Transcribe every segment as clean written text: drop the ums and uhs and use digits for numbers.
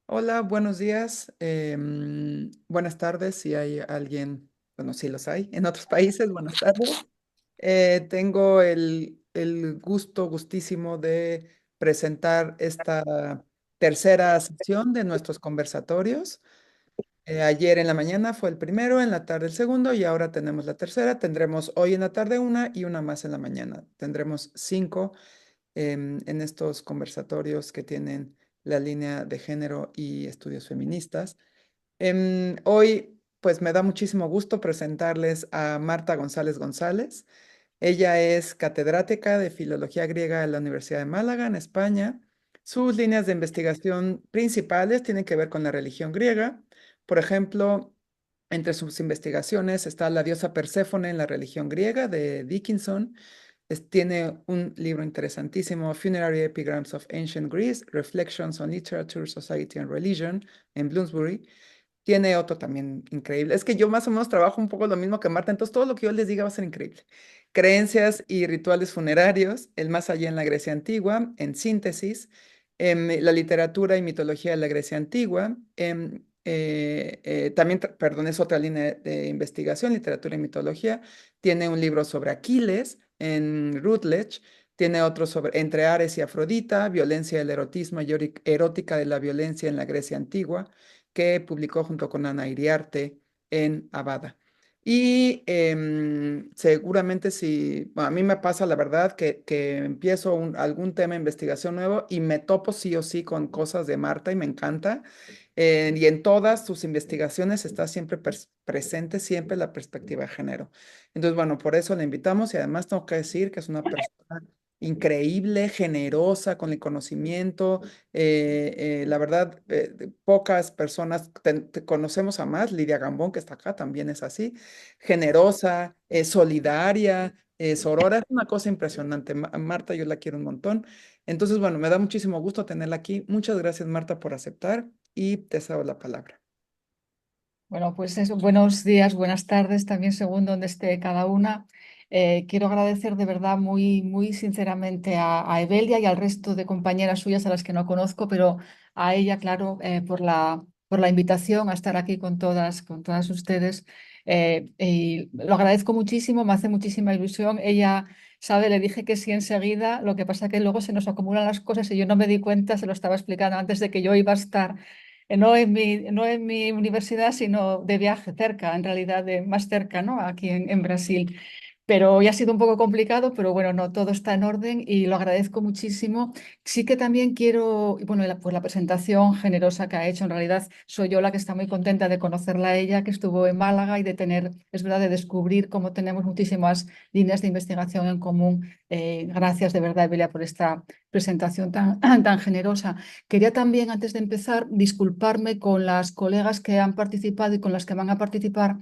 Hola, buenos días, buenas tardes, si hay alguien, bueno, sí los hay, en otros países, buenas tardes. Tengo el gustísimo de presentar esta tercera sesión de nuestros conversatorios. Ayer en la mañana fue el primero, en la tarde el segundo y ahora tenemos la tercera. Tendremos hoy en la tarde una y una más en la mañana. Tendremos cinco en estos conversatorios que tienen la línea de género y estudios feministas. Hoy, pues me da muchísimo gusto presentarles a Marta González González. Ella es catedrática de Filología Griega en la Universidad de Málaga, en España. Sus líneas de investigación principales tienen que ver con la religión griega. Por ejemplo, entre sus investigaciones está la diosa Perséfone en la religión griega de Dickinson. Tiene un libro interesantísimo, Funerary Epigrams of Ancient Greece, Reflections on Literature, Society and Religion, en Bloomsbury. Tiene otro también increíble. Es que yo más o menos trabajo un poco lo mismo que Marta, entonces todo lo que yo les diga va a ser increíble. Creencias y rituales funerarios, el más allá en la Grecia antigua, en síntesis, la literatura y mitología de la Grecia antigua, también, perdón, es otra línea de investigación, literatura y mitología. Tiene un libro sobre Aquiles en Routledge, tiene otro sobre Entre Ares y Afrodita, violencia del erotismo y erótica de la violencia en la Grecia antigua, que publicó junto con Ana Iriarte en Abada. Y seguramente si, bueno, a mí me pasa la verdad que empiezo algún tema de investigación nuevo y me topo sí o sí con cosas de Marta y me encanta. Y en todas sus investigaciones está siempre presente siempre la perspectiva de género. Entonces, bueno, por eso la invitamos y además tengo que decir que es una persona increíble, generosa con el conocimiento. La verdad, pocas personas te conocemos a más. Lidia Gambón, que está acá, también es así. Generosa, solidaria, sorora. Es una cosa impresionante. Marta, yo la quiero un montón. Entonces, bueno, me da muchísimo gusto tenerla aquí. Muchas gracias, Marta, por aceptar y te cedo la palabra. Bueno, pues eso, buenos días, buenas tardes, también según donde esté cada una. Quiero agradecer de verdad muy sinceramente a Evelia y al resto de compañeras suyas a las que no conozco, pero a ella, claro, por la invitación a estar aquí con todas ustedes. Y lo agradezco muchísimo, me hace muchísima ilusión. Ella sabe, le dije que sí enseguida, lo que pasa que luego se nos acumulan las cosas y yo no me di cuenta, se lo estaba explicando antes de que yo iba a estar no en mi universidad, sino de viaje cerca, en realidad más cerca, ¿no? Aquí en Brasil. Pero hoy ha sido un poco complicado, pero bueno, no, todo está en orden y lo agradezco muchísimo. Sí que también quiero, y bueno, pues la presentación generosa que ha hecho, en realidad soy yo la que está muy contenta de conocerla a ella, que estuvo en Málaga y de tener, es verdad, de descubrir cómo tenemos muchísimas líneas de investigación en común. Gracias de verdad, Evelia, por esta presentación tan generosa. Quería también, antes de empezar, disculparme con las colegas que han participado y con las que van a participar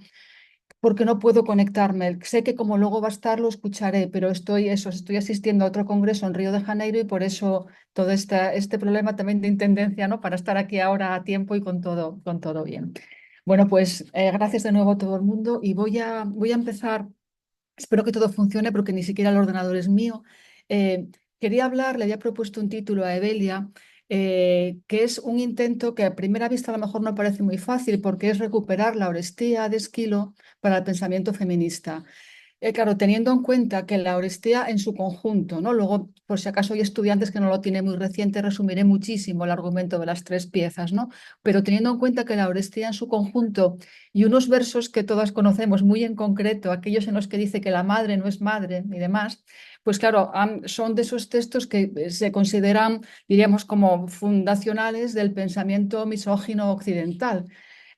porque no puedo conectarme. Sé que como luego va a estar, lo escucharé, pero estoy asistiendo a otro congreso en Río de Janeiro y por eso todo este problema también de intendencia, ¿no? Para estar aquí ahora a tiempo y con todo bien. Bueno, pues gracias de nuevo a todo el mundo y voy a empezar. Espero que todo funcione porque ni siquiera el ordenador es mío. Quería hablar, le había propuesto un título a Evelia, que es un intento que a primera vista a lo mejor no parece muy fácil porque es recuperar la Orestía de Esquilo para el pensamiento feminista. Claro, teniendo en cuenta que la Orestía en su conjunto, ¿no? Luego, por si acaso hay estudiantes que no lo tienen muy reciente, resumiré muchísimo el argumento de las tres piezas, ¿no? Pero teniendo en cuenta que la Orestía en su conjunto y unos versos que todas conocemos muy en concreto, aquellos en los que dice que la madre no es madre y demás, pues claro, son de esos textos que se consideran, diríamos, como fundacionales del pensamiento misógino occidental.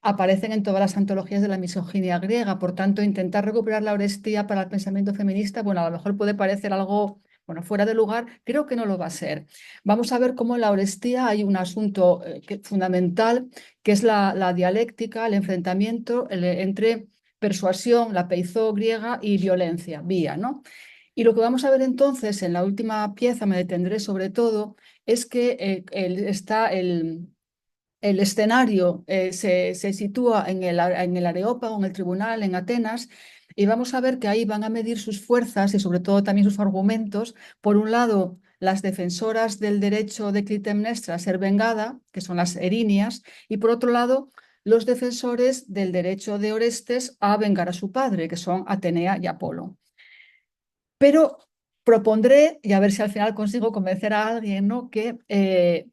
Aparecen en todas las antologías de la misoginia griega. Por tanto, intentar recuperar la Orestía para el pensamiento feminista, bueno, a lo mejor puede parecer algo, bueno, fuera de lugar, creo que no lo va a ser. Vamos a ver cómo en la Orestía hay un asunto fundamental, que es la dialéctica, el enfrentamiento entre persuasión, la peizó griega, y violencia, vía, ¿no? Y lo que vamos a ver entonces en la última pieza, me detendré sobre todo, es que está el escenario se sitúa en el Areópago, en el tribunal, en Atenas, y vamos a ver que ahí van a medir sus fuerzas y sobre todo también sus argumentos. Por un lado, las defensoras del derecho de Clitemnestra a ser vengada, que son las erinias, y por otro lado, los defensores del derecho de Orestes a vengar a su padre, que son Atenea y Apolo. Pero propondré, y a ver si al final consigo convencer a alguien, ¿no? Que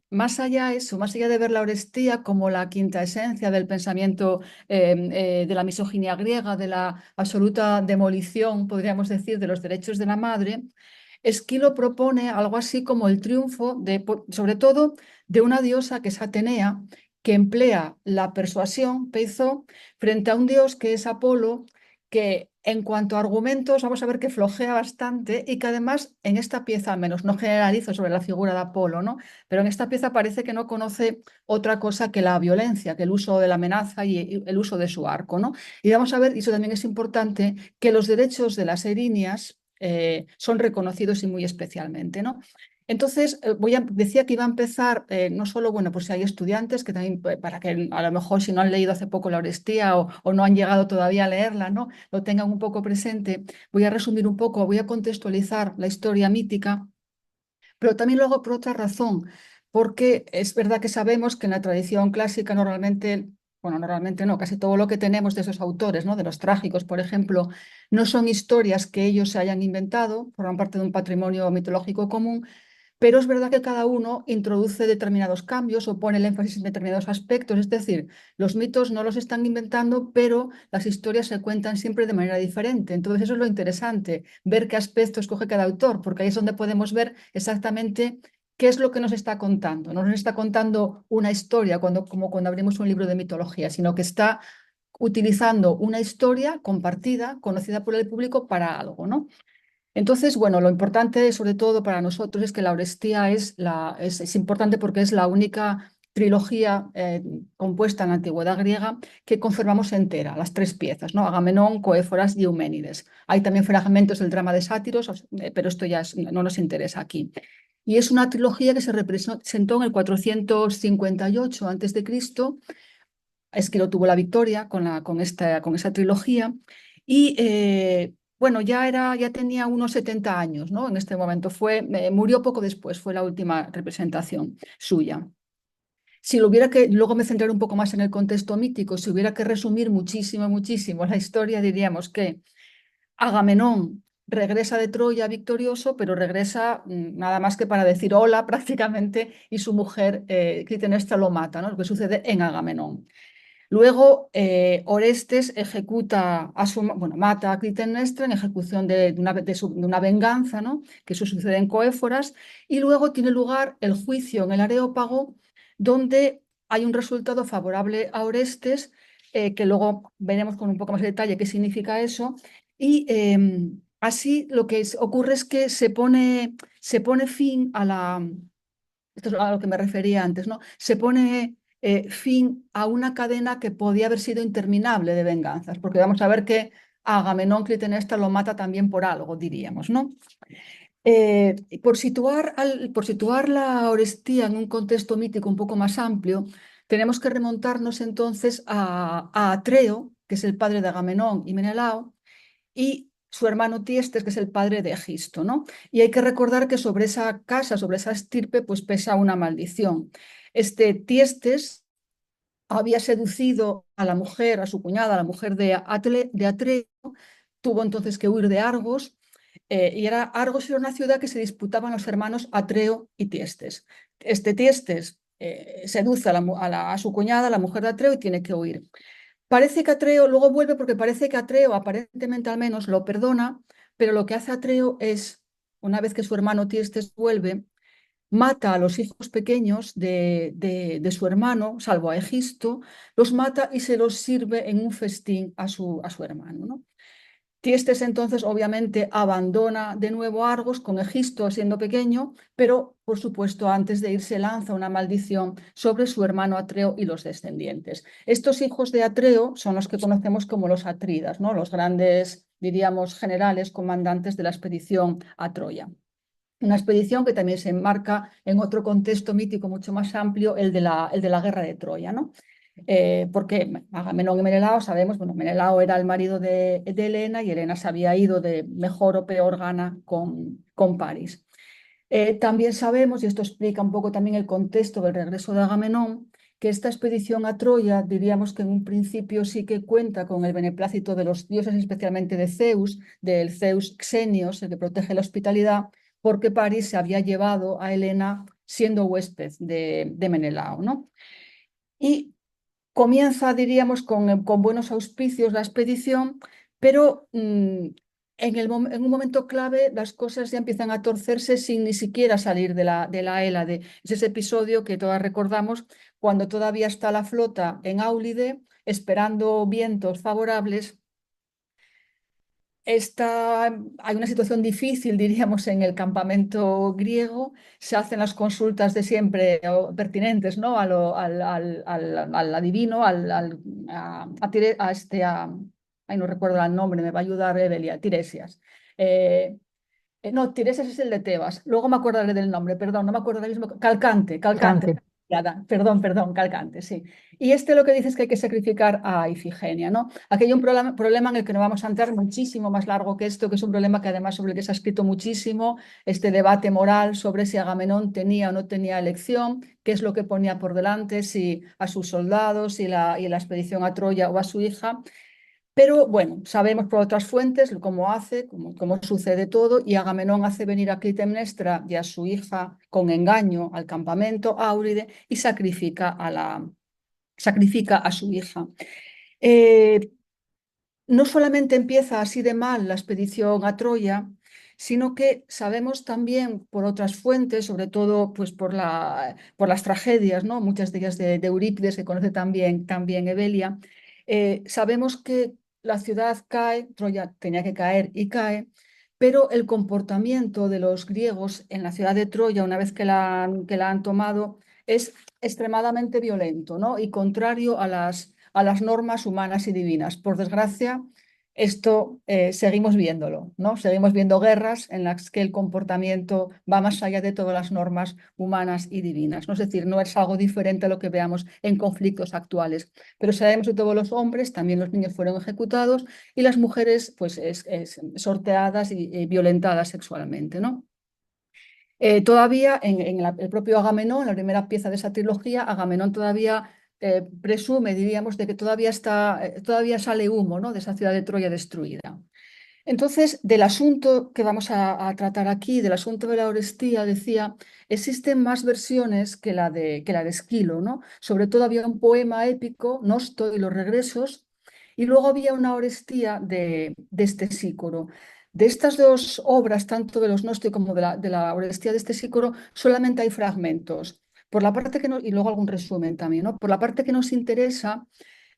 más allá de eso, más allá de ver la Orestía como la quinta esencia del pensamiento de la misoginia griega, de la absoluta demolición, podríamos decir, de los derechos de la madre, Esquilo propone algo así como el triunfo, sobre todo, de una diosa que es Atenea, que emplea la persuasión, Peizó, frente a un dios que es Apolo, que en cuanto a argumentos vamos a ver que flojea bastante y que además en esta pieza, al menos no generalizo sobre la figura de Apolo, ¿no? Pero en esta pieza parece que no conoce otra cosa que la violencia, que el uso de la amenaza y el uso de su arco, ¿no? Y vamos a ver, y eso también es importante, que los derechos de las erinias son reconocidos y muy especialmente, ¿no? Entonces, decía que iba a empezar, no solo, bueno, pues si hay estudiantes, que también, para que a lo mejor si no han leído hace poco la Orestía o no han llegado todavía a leerla, ¿no? Lo tengan un poco presente, voy a resumir un poco, voy a contextualizar la historia mítica, pero también lo hago por otra razón, porque es verdad que sabemos que en la tradición clásica normalmente, bueno, normalmente no, casi todo lo que tenemos de esos autores, ¿no? De los trágicos, por ejemplo, no son historias que ellos se hayan inventado, forman parte de un patrimonio mitológico común, pero es verdad que cada uno introduce determinados cambios o pone el énfasis en determinados aspectos. Es decir, los mitos no los están inventando, pero las historias se cuentan siempre de manera diferente. Entonces, eso es lo interesante, ver qué aspectos coge cada autor, porque ahí es donde podemos ver exactamente qué es lo que nos está contando. No nos está contando una historia como cuando abrimos un libro de mitología, sino que está utilizando una historia compartida, conocida por el público para algo, ¿no? Entonces, bueno, lo importante sobre todo para nosotros es que la Orestía es importante porque es la única trilogía compuesta en la antigüedad griega que conservamos entera, las tres piezas, ¿no? Agamenón, Coéforas y Euménides. Hay también fragmentos del drama de sátiros, pero esto ya no nos interesa aquí. Y es una trilogía que se representó en el 458 a.C. Esquilo tuvo la victoria con esa trilogía y bueno, ya tenía unos 70 años, ¿no? En este momento murió poco después, fue la última representación suya. Si lo hubiera que, luego me centraré un poco más en el contexto mítico, si hubiera que resumir muchísimo, muchísimo la historia, diríamos que Agamenón regresa de Troya victorioso, pero regresa nada más que para decir hola prácticamente y su mujer Clitemnestra lo mata, ¿no? Lo que sucede en Agamenón. Luego, Orestes mata a Clitemnestra en ejecución de una venganza, ¿no? Que eso sucede en Coéforas, y luego tiene lugar el juicio en el Areópago, donde hay un resultado favorable a Orestes, que luego veremos con un poco más de detalle qué significa eso, y así lo que ocurre es que se pone fin a esto es a lo que me refería antes, ¿no? Se pone fin a una cadena que podía haber sido interminable de venganzas, porque vamos a ver que a Agamenón Clitemnestra lo mata también por algo, diríamos, ¿no? Por situar la Orestía en un contexto mítico un poco más amplio, tenemos que remontarnos entonces a Atreo, que es el padre de Agamenón y Menelao, y su hermano Tiestes, que es el padre de Egisto, ¿no? Y hay que recordar que sobre esa casa, sobre esa estirpe, pues pesa una maldición. Este Tiestes había seducido a la mujer, a su cuñada, a la mujer de Atreo, tuvo entonces que huir de Argos, Argos era una ciudad que se disputaban los hermanos Atreo y Tiestes. Este Tiestes seduce a su cuñada, a la mujer de Atreo, y tiene que huir. Parece que Atreo, luego vuelve porque parece que Atreo, aparentemente al menos, lo perdona, pero lo que hace Atreo es, una vez que su hermano Tiestes vuelve, mata a los hijos pequeños de su hermano, salvo a Egisto, los mata y se los sirve en un festín a su hermano, ¿no? Tiestes entonces obviamente abandona de nuevo Argos con Egisto siendo pequeño, pero por supuesto antes de irse lanza una maldición sobre su hermano Atreo y los descendientes. Estos hijos de Atreo son los que conocemos como los Atridas, ¿no? Los grandes, diríamos, generales comandantes de la expedición a Troya. Una expedición que también se enmarca en otro contexto mítico mucho más amplio, el de la guerra de Troya, ¿no? Porque Agamenón y Menelao sabemos, bueno, Menelao era el marido de Helena y Helena se había ido de mejor o peor gana con París. También sabemos, y esto explica un poco también el contexto del regreso de Agamenón, que esta expedición a Troya, diríamos que en un principio sí que cuenta con el beneplácito de los dioses, especialmente de Zeus, del Zeus Xenios, el que protege la hospitalidad, porque París se había llevado a Helena siendo huésped de Menelao, ¿no? Y comienza, diríamos, con buenos auspicios la expedición, pero en un momento clave las cosas ya empiezan a torcerse sin ni siquiera salir de la Hélade. Es ese episodio que todas recordamos cuando todavía está la flota en Áulide esperando vientos favorables. Hay una situación difícil, diríamos, en el campamento griego. Se hacen las consultas de siempre o pertinentes, ¿no? Al adivino, ay, no recuerdo el nombre, me va a ayudar Evelia, Tiresias. Eh, no, Tiresias es el de Tebas. Luego me acordaré del nombre, perdón, no me acuerdo ahora mismo. Calcante, Calcante. Alcance. Perdón, Calcante, sí. Y lo que dice es que hay que sacrificar a Ifigenia, ¿no? Aquí hay un problema en el que no vamos a entrar muchísimo más largo que esto, que es un problema que además sobre el que se ha escrito muchísimo, este debate moral sobre si Agamenón tenía o no tenía elección, qué es lo que ponía por delante, si a sus soldados y la expedición a Troya o a su hija. Pero bueno, sabemos por otras fuentes cómo sucede todo, y Agamenón hace venir a Clitemnestra y a su hija con engaño al campamento Áuride y sacrifica a su hija. Eh, no solamente empieza así de mal la expedición a Troya, sino que sabemos también por otras fuentes, sobre todo pues, por las tragedias, ¿no? Muchas de ellas de Eurípides, que conoce también Evelia. Sabemos que la ciudad cae, Troya tenía que caer y cae, pero el comportamiento de los griegos en la ciudad de Troya, una vez que la han tomado, es extremadamente violento, ¿no? Y contrario a las normas humanas y divinas. Por desgracia, esto seguimos viéndolo, ¿no? Seguimos viendo guerras en las que el comportamiento va más allá de todas las normas humanas y divinas, ¿no? Es decir, no es algo diferente a lo que veamos en conflictos actuales. Pero sabemos que todos los hombres, también los niños, fueron ejecutados, y las mujeres, pues, sorteadas y violentadas sexualmente, ¿no? Todavía el propio Agamenón, la primera pieza de esa trilogía, Agamenón todavía presume, diríamos, de que todavía sale humo, ¿no? De esa ciudad de Troya destruida. Entonces, del asunto que vamos a tratar aquí, del asunto de la Orestía, decía, existen más versiones que la de Esquilo, ¿no? Sobre todo había un poema épico, Nosto y los regresos, y luego había una Orestía de Stesícoro. De estas dos obras, tanto de los Nosto como de la Orestía de Stesícoro, solamente hay fragmentos. Por la parte y luego algún resumen también, ¿no? Por la parte que nos interesa,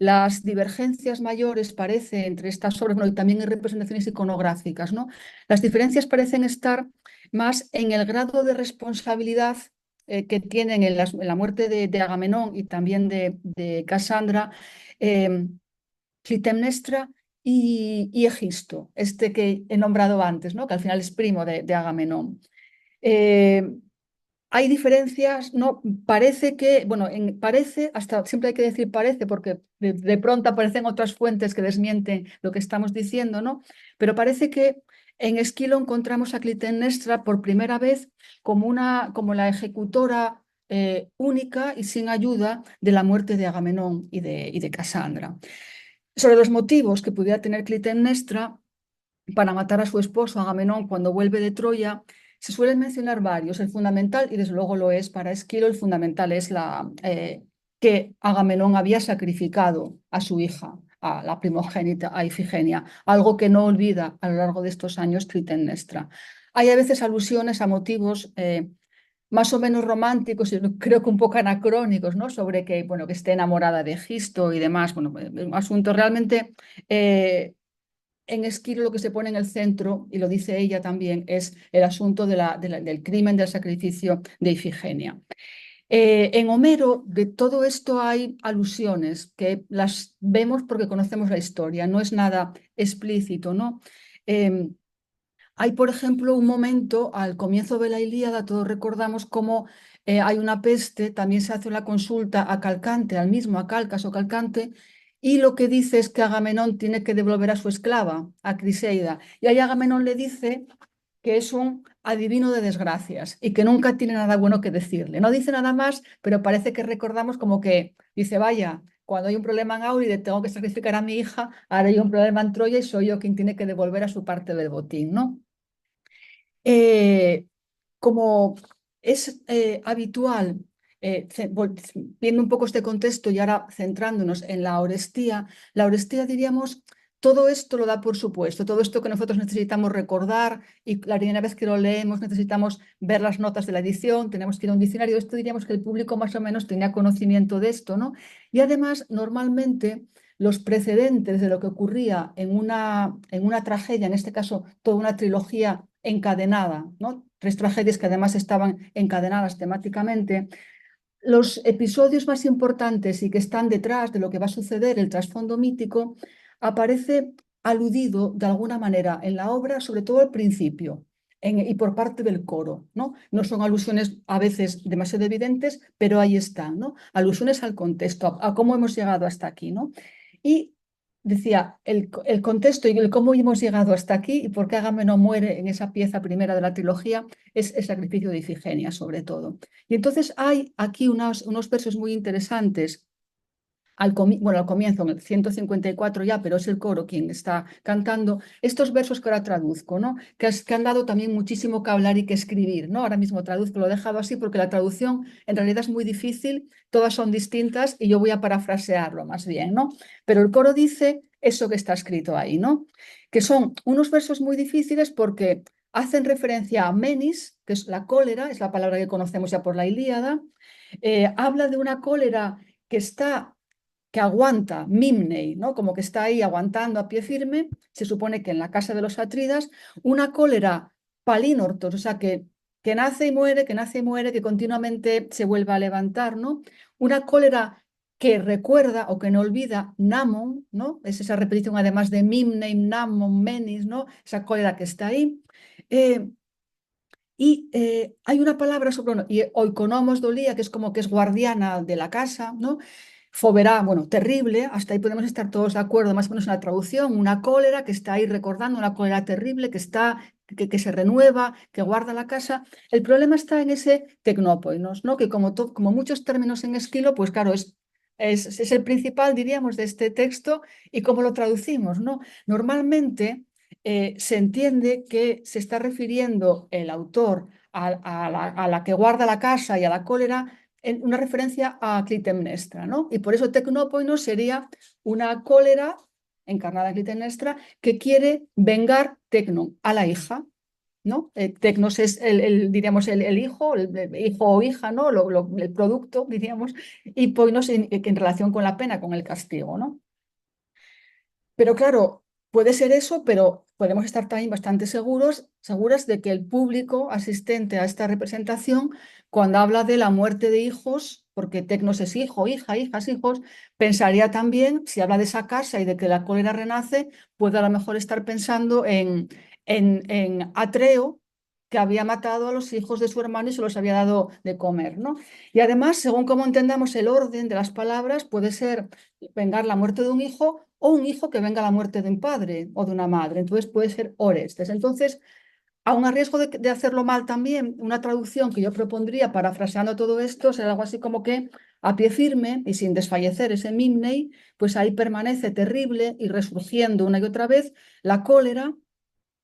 las divergencias mayores parece entre estas obras, bueno, y también en representaciones iconográficas, ¿no? Las diferencias parecen estar más en el grado de responsabilidad que tienen en la muerte de Agamenón y también de Casandra, eh, Clitemnestra y Egisto, este que he nombrado antes, ¿no? Que al final es primo de Agamenón. Eh, Hay diferencias, ¿no? Parece que, bueno, hasta siempre hay que decir parece, porque de pronto aparecen otras fuentes que desmienten lo que estamos diciendo, ¿no? Pero parece que en Esquilo encontramos a Clitemnestra por primera vez como la ejecutora única y sin ayuda de la muerte de Agamenón y de Casandra. Sobre los motivos que pudiera tener Clitemnestra para matar a su esposo Agamenón cuando vuelve de Troya, se suelen mencionar varios. El fundamental, y desde luego lo es para Esquilo, el fundamental es que Agamenón había sacrificado a su hija, a la primogénita, a Ifigenia, algo que no olvida a lo largo de estos años Clitemnestra. Hay a veces alusiones a motivos más o menos románticos y creo que un poco anacrónicos, ¿no? Sobre que, bueno, que esté enamorada de Egisto y demás. Bueno, un asunto realmente en Esquilo lo que se pone en el centro, y lo dice ella también, es el asunto del crimen del sacrificio de Ifigenia. En Homero de todo esto hay alusiones que las vemos porque conocemos la historia, no es nada explícito, ¿no? Eh, Hay, por ejemplo, un momento al comienzo de la Ilíada, todos recordamos cómo hay una peste, también se hace una consulta a Calcante, al mismo, a Calcas o Calcante, y lo que dice es que Agamenón tiene que devolver a su esclava, a Criseida. Y ahí Agamenón le dice que es un adivino de desgracias y que nunca tiene nada bueno que decirle. No dice nada más, pero parece que recordamos como que dice, vaya, cuando hay un problema en Áuride tengo que sacrificar a mi hija, ahora hay un problema en Troya y soy yo quien tiene que devolver a su parte del botín, ¿no? Eh, Como es habitual, viendo un poco este contexto y ahora centrándonos en la Orestía diríamos, todo esto lo da por supuesto, todo esto que nosotros necesitamos recordar y la primera vez que lo leemos necesitamos ver las notas de la edición, tenemos que ir a un diccionario, esto diríamos que el público más o menos tenía conocimiento de esto, ¿no? Y además, normalmente los precedentes de lo que ocurría en una tragedia, en este caso toda una trilogía encadenada, ¿no? Tres tragedias que además estaban encadenadas temáticamente. Los episodios más importantes y que están detrás de lo que va a suceder, el trasfondo mítico, aparece aludido de alguna manera en la obra, sobre todo al principio. Y por parte del coro, ¿no? No son alusiones a veces demasiado evidentes, pero ahí están, ¿no? Alusiones al contexto, a cómo hemos llegado hasta aquí, ¿no? Y decía, el contexto y el cómo hemos llegado hasta aquí y por qué Agamenón muere en esa pieza primera de la trilogía es el sacrificio de Ifigenia, sobre todo. Y entonces hay aquí unos versos muy interesantes bueno, al comienzo, en el 154 ya, pero es el coro quien está cantando, estos versos que ahora traduzco, ¿no? Que han dado también muchísimo que hablar y que escribir, ¿no? Ahora mismo traduzco, lo he dejado así porque la traducción en realidad es muy difícil, todas son distintas y yo voy a parafrasearlo más bien, ¿no? Pero el coro dice eso que está escrito ahí, ¿no? Que son unos versos muy difíciles porque hacen referencia a Menis, que es la cólera, es la palabra que conocemos ya por la Ilíada, habla de una cólera que está que aguanta, Mimnei, ¿no? Como que está ahí aguantando a pie firme, se supone que en la casa de los Atridas, una cólera palínortos, o sea, que nace y muere, que nace y muere, que continuamente se vuelve a levantar, ¿no? Una cólera que recuerda o que no olvida Namon, ¿no? Es esa repetición además de Mimnei, Namon, Menis, ¿no? Esa cólera que está ahí. Eh, hay una palabra sobre, bueno, y oikonomos dolía, que es como que es guardiana de la casa, ¿no? Foberá, bueno, terrible, hasta ahí podemos estar todos de acuerdo, más o menos en la traducción, una cólera que está ahí recordando, una cólera terrible que está, que se renueva, que guarda la casa. El problema está en ese tecnópoinos, ¿no? Que como muchos términos en esquilo, pues claro, es el principal, diríamos, de este texto y cómo lo traducimos, ¿no? Normalmente se entiende que se está refiriendo el autor a la que guarda la casa y a la cólera en una referencia a Clitemnestra, ¿no? Y por eso Tecnópoinos sería una cólera encarnada en Clitemnestra que quiere vengar Tecnon a la hija, ¿no? Tecnos es diríamos, el hijo, el hijo o hija, ¿no? El producto, diríamos, y Poinos en relación con la pena, con el castigo, ¿no? Pero claro, puede ser eso, pero podemos estar también bastante seguras de que el público asistente a esta representación, cuando habla de la muerte de hijos, porque Tecnos es hijo, hija, hijas, hijos, pensaría también, si habla de esa casa y de que la cólera renace, puede a lo mejor estar pensando en Atreo, que había matado a los hijos de su hermano y se los había dado de comer, ¿no? Y además, según cómo entendamos el orden de las palabras, puede ser vengar la muerte de un hijo o un hijo que venga la muerte de un padre o de una madre. Entonces puede ser Orestes. Entonces, aun a riesgo de hacerlo mal también, una traducción que yo propondría, parafraseando todo esto, será algo así como que a pie firme y sin desfallecer ese Mimnei, pues ahí permanece terrible y resurgiendo una y otra vez la cólera.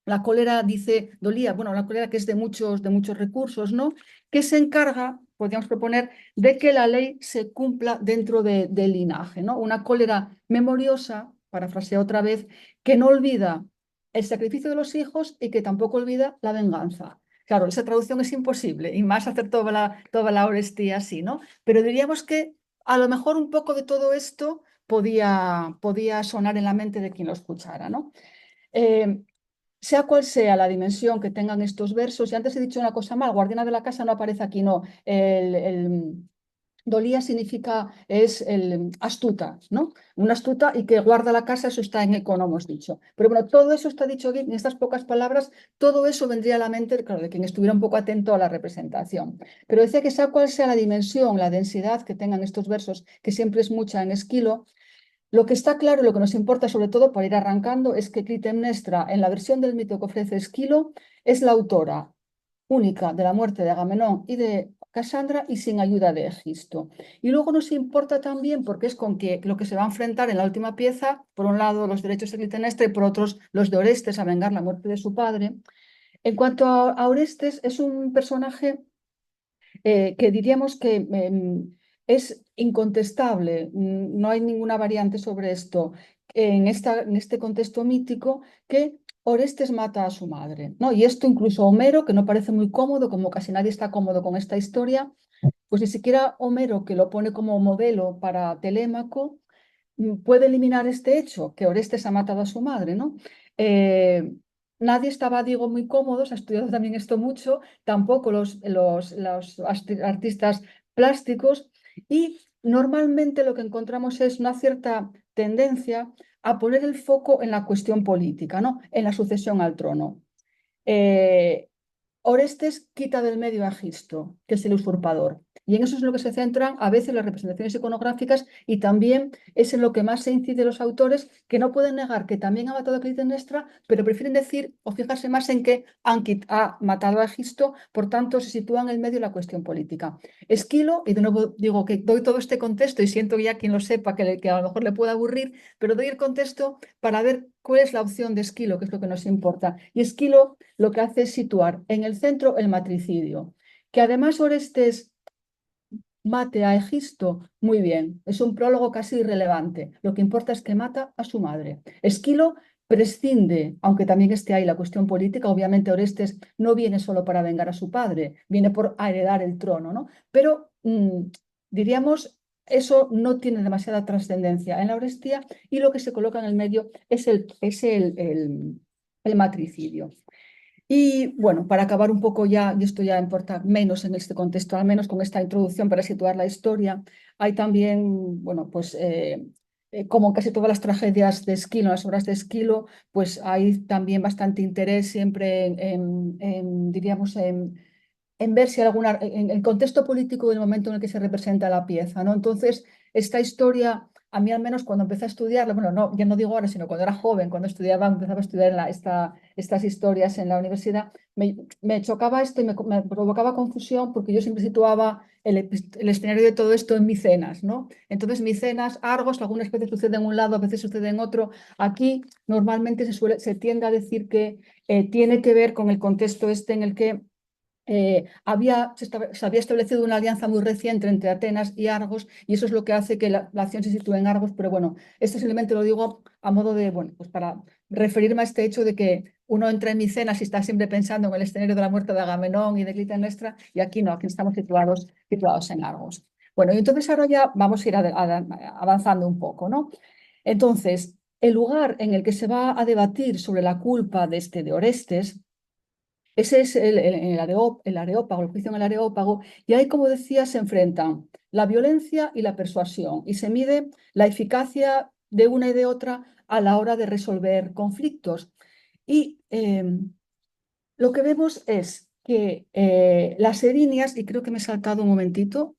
La cólera, dice Dolía, bueno, la cólera que es de muchos recursos, ¿no? Que se encarga, podríamos proponer, de que la ley se cumpla dentro del linaje, ¿no? Una cólera memoriosa, parafraseo otra vez, que no olvida el sacrificio de los hijos y que tampoco olvida la venganza. Claro, esa traducción es imposible y más hacer toda la Orestía así, ¿no? Pero diríamos que a lo mejor un poco de todo esto podía sonar en la mente de quien lo escuchara, ¿no? Eh, sea cual sea la dimensión que tengan estos versos, y antes he dicho una cosa mal, guardiana de la casa no aparece aquí, no. Dolía significa, es astuta, ¿no? Una astuta y que guarda la casa, eso está en Econo, hemos dicho. Pero bueno, todo eso está dicho aquí, en estas pocas palabras, todo eso vendría a la mente, claro, de quien estuviera un poco atento a la representación. Pero decía que sea cual sea la dimensión, la densidad que tengan estos versos, que siempre es mucha en Esquilo, lo que está claro y lo que nos importa sobre todo para ir arrancando es que Clitemnestra, en la versión del mito que ofrece Esquilo, es la autora única de la muerte de Agamenón y de Casandra y sin ayuda de Egisto. Y luego nos importa también porque es con que lo que se va a enfrentar en la última pieza, por un lado los derechos de Clitemnestra y por otros los de Orestes a vengar la muerte de su padre. En cuanto a Orestes, es un personaje que diríamos que es incontestable, no hay ninguna variante sobre esto, en este contexto mítico, que Orestes mata a su madre, ¿no? Y esto incluso Homero, que no parece muy cómodo, como casi nadie está cómodo con esta historia, pues ni siquiera Homero, que lo pone como modelo para Telémaco, puede eliminar este hecho, que Orestes ha matado a su madre, ¿no? Eh, Nadie estaba, digo, muy cómodo, se ha estudiado también esto mucho, tampoco los artistas plásticos, y normalmente lo que encontramos es una cierta tendencia a poner el foco en la cuestión política, ¿no? En la sucesión al trono. Eh, Orestes quita del medio a Egisto, que es el usurpador. Y en eso es en lo que se centran a veces las representaciones iconográficas y también es en lo que más se incide los autores, que no pueden negar que también ha matado a Clitemnestra, pero prefieren decir o fijarse más en que ha matado a Egisto, por tanto se sitúa en el medio de la cuestión política. Esquilo, y de nuevo digo que doy todo este contexto y siento ya quien lo sepa que a lo mejor le pueda aburrir, pero doy el contexto para ver cuál es la opción de Esquilo, que es lo que nos importa. Y Esquilo lo que hace es situar en el centro el matricidio, que además Orestes mate a Egisto, muy bien, es un prólogo casi irrelevante. Lo que importa es que mata a su madre. Esquilo prescinde, aunque también esté ahí la cuestión política, obviamente Orestes no viene solo para vengar a su padre, viene por heredar el trono, ¿no? Pero diríamos, eso no tiene demasiada trascendencia en la Orestía y lo que se coloca en el medio es el matricidio. Y bueno, para acabar un poco ya, y esto ya importa menos en este contexto, al menos con esta introducción para situar la historia, hay también, bueno, pues como en casi todas las tragedias de Esquilo, en las obras de Esquilo, pues hay también bastante interés siempre diríamos, en ver si alguna, en el contexto político del momento en el que se representa la pieza, ¿no? Entonces, esta historia, a mí al menos cuando empecé a estudiarla, bueno, no, ya no digo ahora, sino cuando era joven, cuando estudiaba, empezaba a estudiar estas historias en la universidad, me chocaba esto y me provocaba confusión porque yo siempre situaba el escenario de todo esto en Micenas, ¿no? Entonces, Micenas, Argos, algunas veces sucede en un lado, a veces sucede en otro. Aquí normalmente se tiende a decir que tiene que ver con el contexto este en el que se había establecido una alianza muy reciente entre Atenas y Argos y eso es lo que hace que la acción se sitúe en Argos, pero bueno, esto simplemente lo digo a modo de, bueno, pues para referirme a este hecho de que uno entra en Micenas y está siempre pensando en el escenario de la muerte de Agamenón y de Clitemnestra y aquí no, aquí estamos situados en Argos. Bueno, y entonces ahora ya vamos a ir avanzando un poco, ¿no? Entonces, el lugar en el que se va a debatir sobre la culpa de Orestes. Ese es el Areópago, el juicio en el Areópago, y ahí, como decía, se enfrentan la violencia y la persuasión, y se mide la eficacia de una y de otra a la hora de resolver conflictos. Y lo que vemos es que las erinias, y creo que me he saltado un momentito,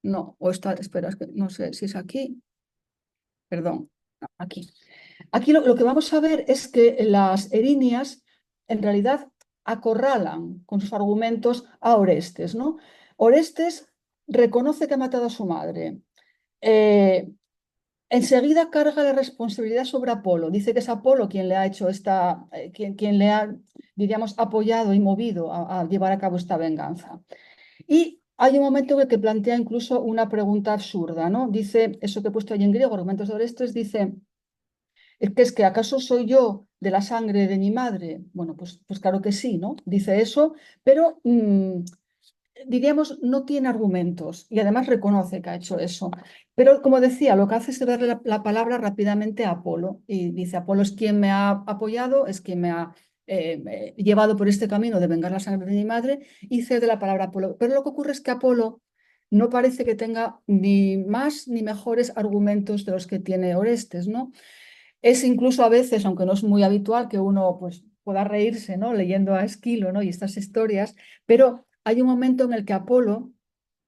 no, o está, espera, es que no sé si es aquí, perdón, no, aquí. Aquí lo que vamos a ver es que las erinias en realidad acorralan con sus argumentos a Orestes, ¿no? Orestes reconoce que ha matado a su madre. Eh, Enseguida carga la responsabilidad sobre Apolo. Dice que es Apolo quien le ha hecho quien le ha, diríamos, apoyado y movido a llevar a cabo esta venganza. Y hay un momento en el que plantea incluso una pregunta absurda, ¿no? Dice, eso que he puesto ahí en griego, argumentos de Orestes, dice es que ¿acaso soy yo de la sangre de mi madre? Bueno, pues claro que sí, ¿no? Dice eso, pero diríamos, no tiene argumentos y además reconoce que ha hecho eso. Pero como decía, lo que hace es darle la palabra rápidamente a Apolo y dice, Apolo es quien me ha apoyado, es quien me ha llevado por este camino de vengar la sangre de mi madre y cede la palabra a Apolo. Pero lo que ocurre es que Apolo no parece que tenga ni más ni mejores argumentos de los que tiene Orestes, ¿no? Es incluso a veces, aunque no es muy habitual, que uno pues, pueda reírse, ¿no? Leyendo a Esquilo, ¿no? Y estas historias, pero hay un momento en el que Apolo,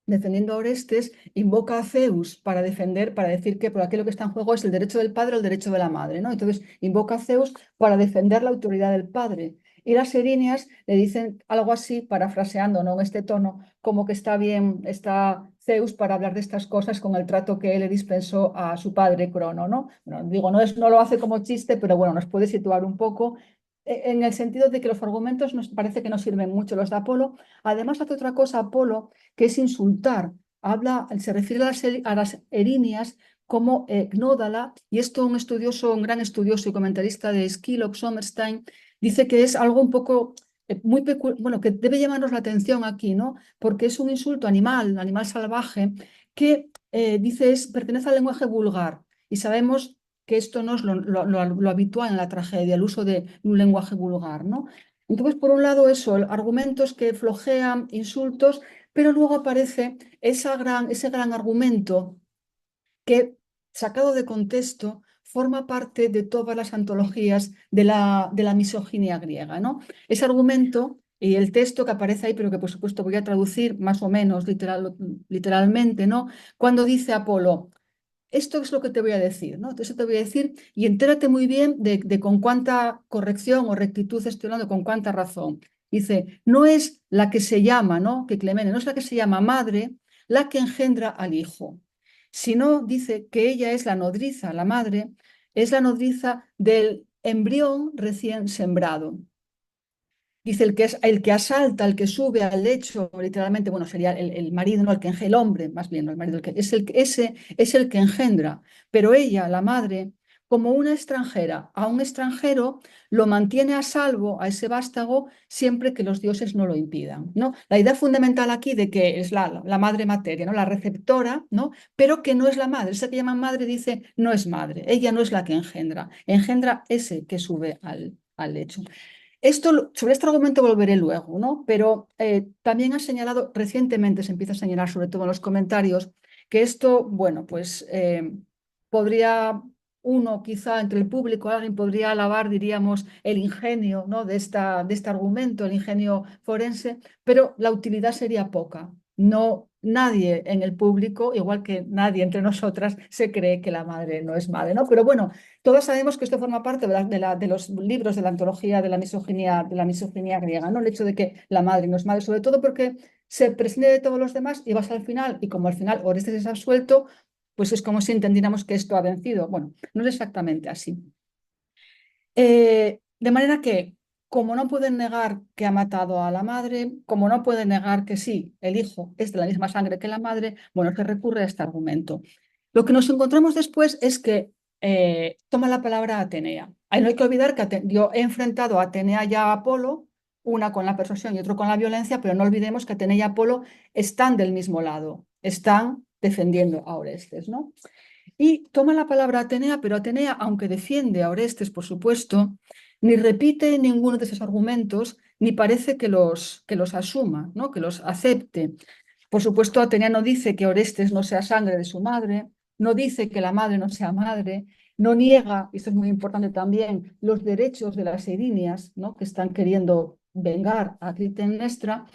defendiendo a Orestes, invoca a Zeus para defender, para decir que por aquí lo que está en juego es el derecho del padre o el derecho de la madre, ¿no? Entonces invoca a Zeus para defender la autoridad del padre. Y las erinias le dicen algo así, parafraseando, ¿no? En este tono, como que está bien, está Zeus para hablar de estas cosas con el trato que él le dispensó a su padre Crono, ¿no? Bueno, digo, no lo hace como chiste, pero bueno, nos puede situar un poco en el sentido de que los argumentos nos parece que no sirven mucho los de Apolo. Además hace otra cosa Apolo, que es insultar. Se refiere a las erinias como gnódala, y esto un gran estudioso y comentarista de Skylock Sommerstein, dice que es algo un poco bueno, que debe llamarnos la atención aquí, ¿no? Porque es un insulto animal salvaje, que pertenece al lenguaje vulgar. Y sabemos que esto no es lo habitual en la tragedia, el uso de un lenguaje vulgar, ¿no? Entonces, por un lado, eso, argumentos que flojean, insultos, pero luego aparece ese gran argumento que, sacado de contexto, forma parte de todas las antologías de la misoginia griega, ¿no? Ese argumento y el texto que aparece ahí, pero que por supuesto voy a traducir más o menos literalmente, ¿no? Cuando dice Apolo, esto es lo que te voy a decir, ¿no? Entonces te voy a decir y entérate muy bien de con cuánta corrección o rectitud estoy hablando, con cuánta razón. Dice, no es la que se llama, ¿no? Que Clemene, no es la que se llama madre la que engendra al hijo, sino dice que ella es la nodriza, la madre, es la nodriza del embrión recién sembrado. Dice el que asalta, el que sube al lecho, literalmente, bueno, sería el marido, no el hombre, más bien, no el marido, ese es el que engendra. Pero ella, la madre, como una extranjera, a un extranjero lo mantiene a salvo, a ese vástago, siempre que los dioses no lo impidan, ¿no? La idea fundamental aquí de que es la madre materia, ¿no? La receptora, ¿no? Pero que no es la madre. Esa que llaman madre dice, no es madre, ella no es la que engendra ese que sube al lecho. Sobre este argumento volveré luego, ¿no? Pero también ha señalado, recientemente se empieza a señalar, sobre todo en los comentarios, que esto, bueno, pues podría uno, quizá entre el público, alguien podría alabar, diríamos, el ingenio, ¿no? De este argumento, el ingenio forense, pero la utilidad sería poca. No, nadie en el público, igual que nadie entre nosotras, se cree que la madre no es madre, ¿no? Pero bueno, todos sabemos que esto forma parte de los libros de la antología de la misoginia griega, ¿no? El hecho de que la madre no es madre, sobre todo porque se prescinde de todos los demás y vas al final, y como al final Orestes es absuelto, pues es como si entendiéramos que esto ha vencido. Bueno, no es exactamente así. De manera que, como no pueden negar que ha matado a la madre, como no pueden negar que sí, el hijo es de la misma sangre que la madre, bueno, se recurre a este argumento. Lo que nos encontramos después es que toma la palabra Atenea. Ahí no hay que olvidar que yo he enfrentado a Atenea y a Apolo, una con la persuasión y otro con la violencia, pero no olvidemos que Atenea y Apolo están del mismo lado, están defendiendo a Orestes, ¿no? Y toma la palabra Atenea, pero Atenea, aunque defiende a Orestes, por supuesto, ni repite ninguno de esos argumentos, ni parece que los asuma, ¿no? Que los acepte. Por supuesto, Atenea no dice que Orestes no sea sangre de su madre, no dice que la madre no sea madre, no niega, y esto es muy importante también, los derechos de las erinias, ¿no? Que están queriendo vengar a Clitemnestra,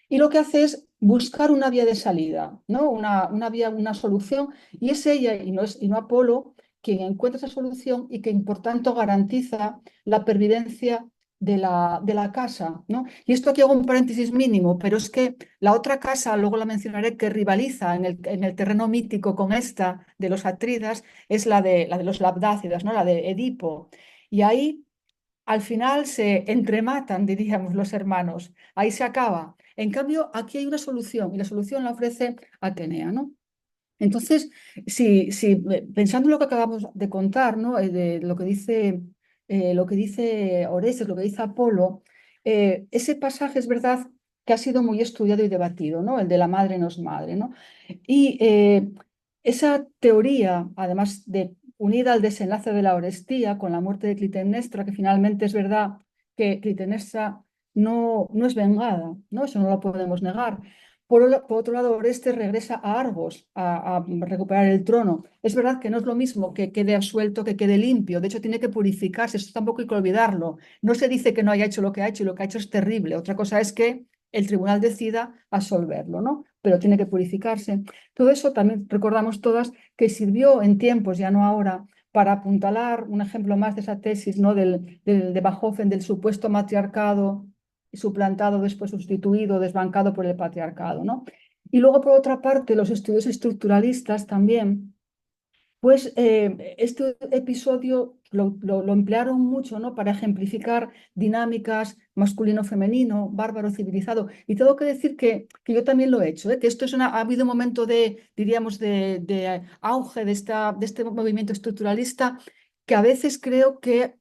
y lo que hace es buscar una vía de salida, ¿no? Una vía, una solución, y es ella y no Apolo quien encuentra esa solución y que por tanto garantiza la pervivencia de la casa, ¿no? Y esto aquí hago un paréntesis mínimo, pero es que la otra casa, luego la mencionaré, que rivaliza en el terreno mítico con esta de los Atridas, es la de los Labdácidas, ¿no? La de Edipo. Y ahí al final se entrematan, diríamos, los hermanos. Ahí se acaba. En cambio, aquí hay una solución y la solución la ofrece Atenea, ¿no? Entonces, pensando en lo que acabamos de contar, ¿no? De lo que dice Orestes, lo que dice Apolo, ese pasaje es verdad que ha sido muy estudiado y debatido, ¿no? El de la madre no es madre, ¿no? Y esa teoría, además de unida al desenlace de la Orestía con la muerte de Clitemnestra, que finalmente es verdad que Clitemnestra no es vengada, ¿no? Eso no lo podemos negar. Por otro lado, Orestes regresa a Argos a recuperar el trono. Es verdad que no es lo mismo que quede absuelto que quede limpio. De hecho, tiene que purificarse. Eso tampoco hay que olvidarlo. No se dice que no haya hecho lo que ha hecho y lo que ha hecho es terrible. Otra cosa es que el tribunal decida absolverlo, ¿no? Pero tiene que purificarse. Todo eso también recordamos todas que sirvió en tiempos, ya no ahora, para apuntalar un ejemplo más de esa tesis, ¿no? De Bachofen, del supuesto matriarcado suplantado, después sustituido, desbancado por el patriarcado, ¿no? Y luego, por otra parte, los estudios estructuralistas también, pues este episodio lo emplearon mucho, ¿no? Para ejemplificar dinámicas masculino-femenino, bárbaro, civilizado. Y tengo que decir que yo también lo he hecho, ¿eh? Que esto ha habido un momento de, diríamos, de auge de este movimiento estructuralista que a veces creo que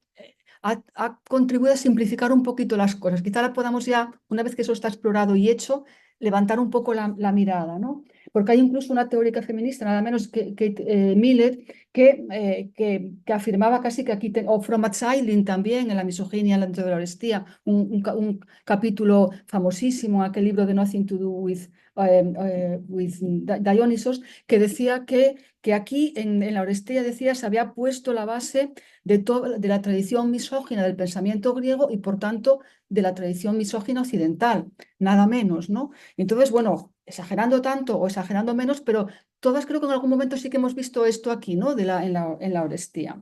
ha contribuido a simplificar un poquito las cosas. Quizá la podamos ya, una vez que eso está explorado y hecho, levantar un poco la mirada, ¿no? Porque hay incluso una teórica feminista, nada menos que Millett, que afirmaba casi que aquí, o From Exile también, en la misoginia dentro de la Orestía, un capítulo famosísimo, aquel libro de Nothing to Do with Dionysos, que decía que aquí en la Orestía decía se había puesto la base de la tradición misógina del pensamiento griego y por tanto de la tradición misógina occidental, nada menos, ¿no? Entonces, bueno, exagerando tanto o exagerando menos, pero todas creo que en algún momento sí que hemos visto esto aquí, ¿no? En la Orestía.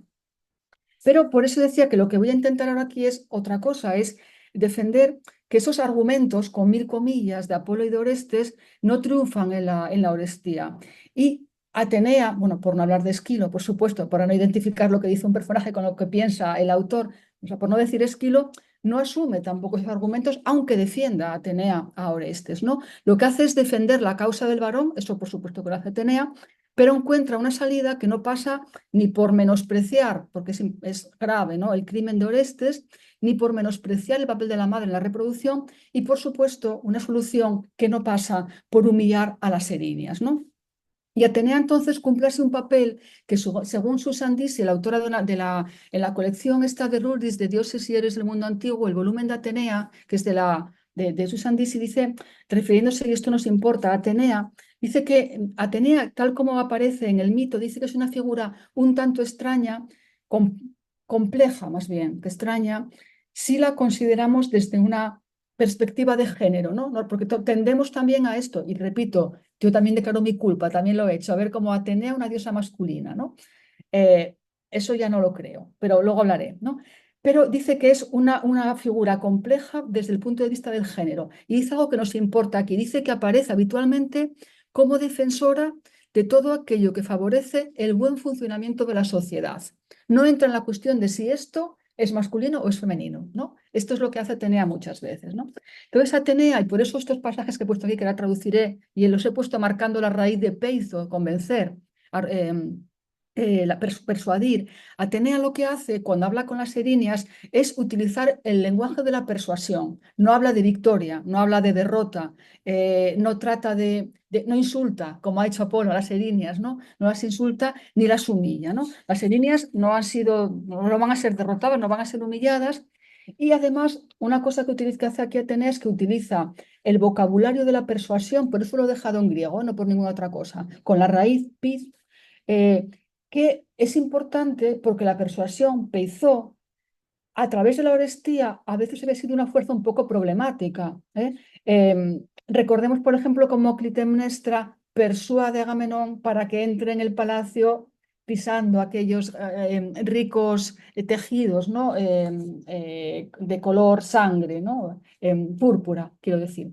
Pero por eso decía que lo que voy a intentar ahora aquí es otra cosa, es defender que esos argumentos, con mil comillas, de Apolo y de Orestes, no triunfan en la Orestía. Y Atenea, bueno, por no hablar de Esquilo, por supuesto, para no identificar lo que dice un personaje con lo que piensa el autor, o sea, por no decir Esquilo, no asume tampoco esos argumentos, aunque defienda a Atenea a Orestes, ¿no? Lo que hace es defender la causa del varón, eso por supuesto que lo hace Atenea, pero encuentra una salida que no pasa ni por menospreciar, porque es grave, ¿no? El crimen de Orestes, ni por menospreciar el papel de la madre en la reproducción, y por supuesto una solución que no pasa por humillar a las erinias, ¿no? Y Atenea entonces cumple así un papel que, según Susan Disi, la autora en la colección esta de Rudis, de Dioses y Héroes del Mundo Antiguo, el volumen de Atenea, que es de Susan Disi, dice, refiriéndose, y esto nos importa, a Atenea, dice que Atenea, tal como aparece en el mito, dice que es una figura un tanto extraña, com- compleja más bien, que extraña, si la consideramos desde una perspectiva de género, ¿no? Porque tendemos también a esto, y repito, yo también declaro mi culpa, también lo he hecho, a ver como Atenea, una diosa masculina, ¿no? Eh, Eso ya no lo creo, pero luego hablaré, ¿no? Pero dice que es una figura compleja desde el punto de vista del género. Y dice algo que nos importa aquí. Dice que aparece habitualmente como defensora de todo aquello que favorece el buen funcionamiento de la sociedad. No entra en la cuestión de si esto es masculino o es femenino, ¿no? Esto es lo que hace Atenea muchas veces, ¿no? Entonces Atenea, y por eso estos pasajes que he puesto aquí, que ahora traduciré, y los he puesto marcando la raíz de peizo, convencer, persuadir. Atenea lo que hace cuando habla con las erinias es utilizar el lenguaje de la persuasión. No habla de victoria, no habla de derrota, no trata no insulta, como ha hecho Apolo a las erinias, ¿no? No las insulta ni las humilla, ¿no? Las erinias no van a ser derrotadas, no van a ser humilladas. Y además, una cosa que hace aquí Atenea es que utiliza el vocabulario de la persuasión, por eso lo he dejado en griego, no por ninguna otra cosa, con la raíz pis, eh, que es importante porque la persuasión, peizó, a través de la Orestía, a veces había sido una fuerza un poco problemática. Recordemos, por ejemplo, cómo Clitemnestra persuade a Agamenón para que entre en el palacio pisando aquellos ricos tejidos, ¿no? De color sangre, ¿no? Púrpura, quiero decir.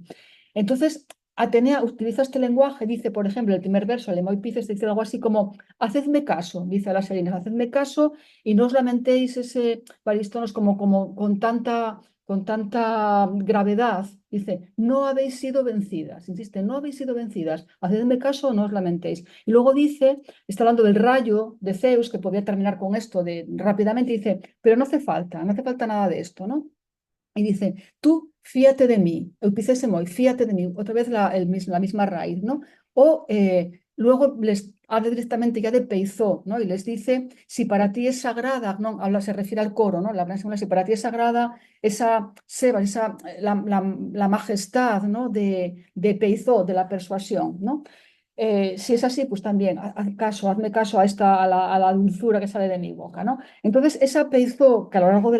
Entonces, Atenea utiliza este lenguaje, dice, por ejemplo, el primer verso, Lemoipices, dice algo así como, hacedme caso, dice a las herinas, hacedme caso y no os lamentéis ese Barístonos como con tanta gravedad. Dice, no habéis sido vencidas, insiste, no habéis sido vencidas, hacedme caso o no os lamentéis. Y luego dice, está hablando del rayo de Zeus, que podía terminar con esto rápidamente, dice, pero no hace falta nada de esto, ¿no? Y dice, tú fíate de mí, eupicésemoy, fíate de mí, otra vez la misma raíz, ¿no? O luego les habla directamente ya de peizó, ¿no? Y les dice, si para ti es sagrada, ¿no? Se refiere al coro, ¿no? Si para ti es sagrada esa seba, la majestad, ¿no? De peizó, de la persuasión, ¿no? Si es así, pues también hazme caso a la dulzura que sale de mi boca, ¿no? Entonces, esa peizó que a lo largo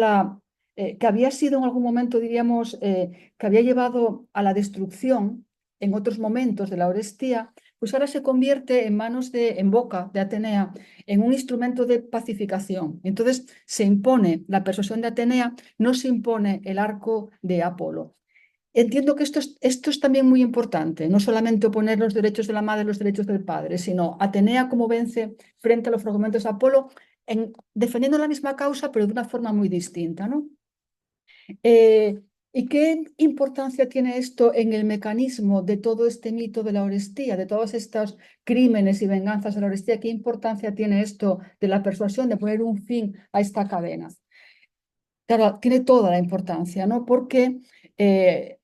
que había sido en algún momento, diríamos, que había llevado a la destrucción en otros momentos de la Orestía, pues ahora se convierte en boca de Atenea, en un instrumento de pacificación. Entonces se impone la persuasión de Atenea, no se impone el arco de Apolo. Entiendo que esto es también muy importante, no solamente oponer los derechos de la madre y los derechos del padre, sino Atenea como vence frente a los fragmentos de Apolo, defendiendo la misma causa, pero de una forma muy distinta, ¿no? Eh, ¿Y qué importancia tiene esto en el mecanismo de todo este mito de la Orestía, de todos estos crímenes y venganzas de la Orestía? ¿Qué importancia tiene esto de la persuasión de poner un fin a esta cadena? Claro, tiene toda la importancia, ¿no? Porque eh,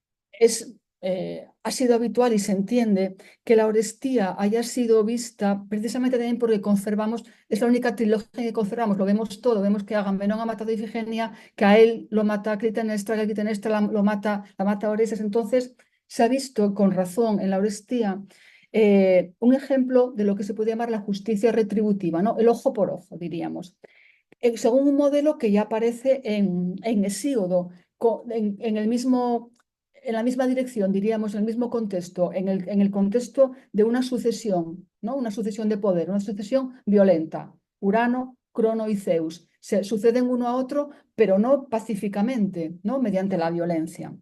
ha sido habitual y se entiende que la Orestía haya sido vista precisamente también porque conservamos, es la única trilogía que conservamos, lo vemos todo, vemos que Agamenón ha matado a Ifigenia, que a él lo mata Clitemnestra, que a Clitemnestra la mata Orestes. Entonces, se ha visto con razón en la Orestía un ejemplo de lo que se puede llamar la justicia retributiva, ¿no? El ojo por ojo, diríamos según un modelo que ya aparece en Hesíodo, en el mismo, en la misma dirección, diríamos, en el mismo contexto, en el contexto de una sucesión, ¿no? Una sucesión de poder, una sucesión violenta. Urano, Crono y Zeus se suceden uno a otro, pero no pacíficamente, ¿no? Mediante la violencia.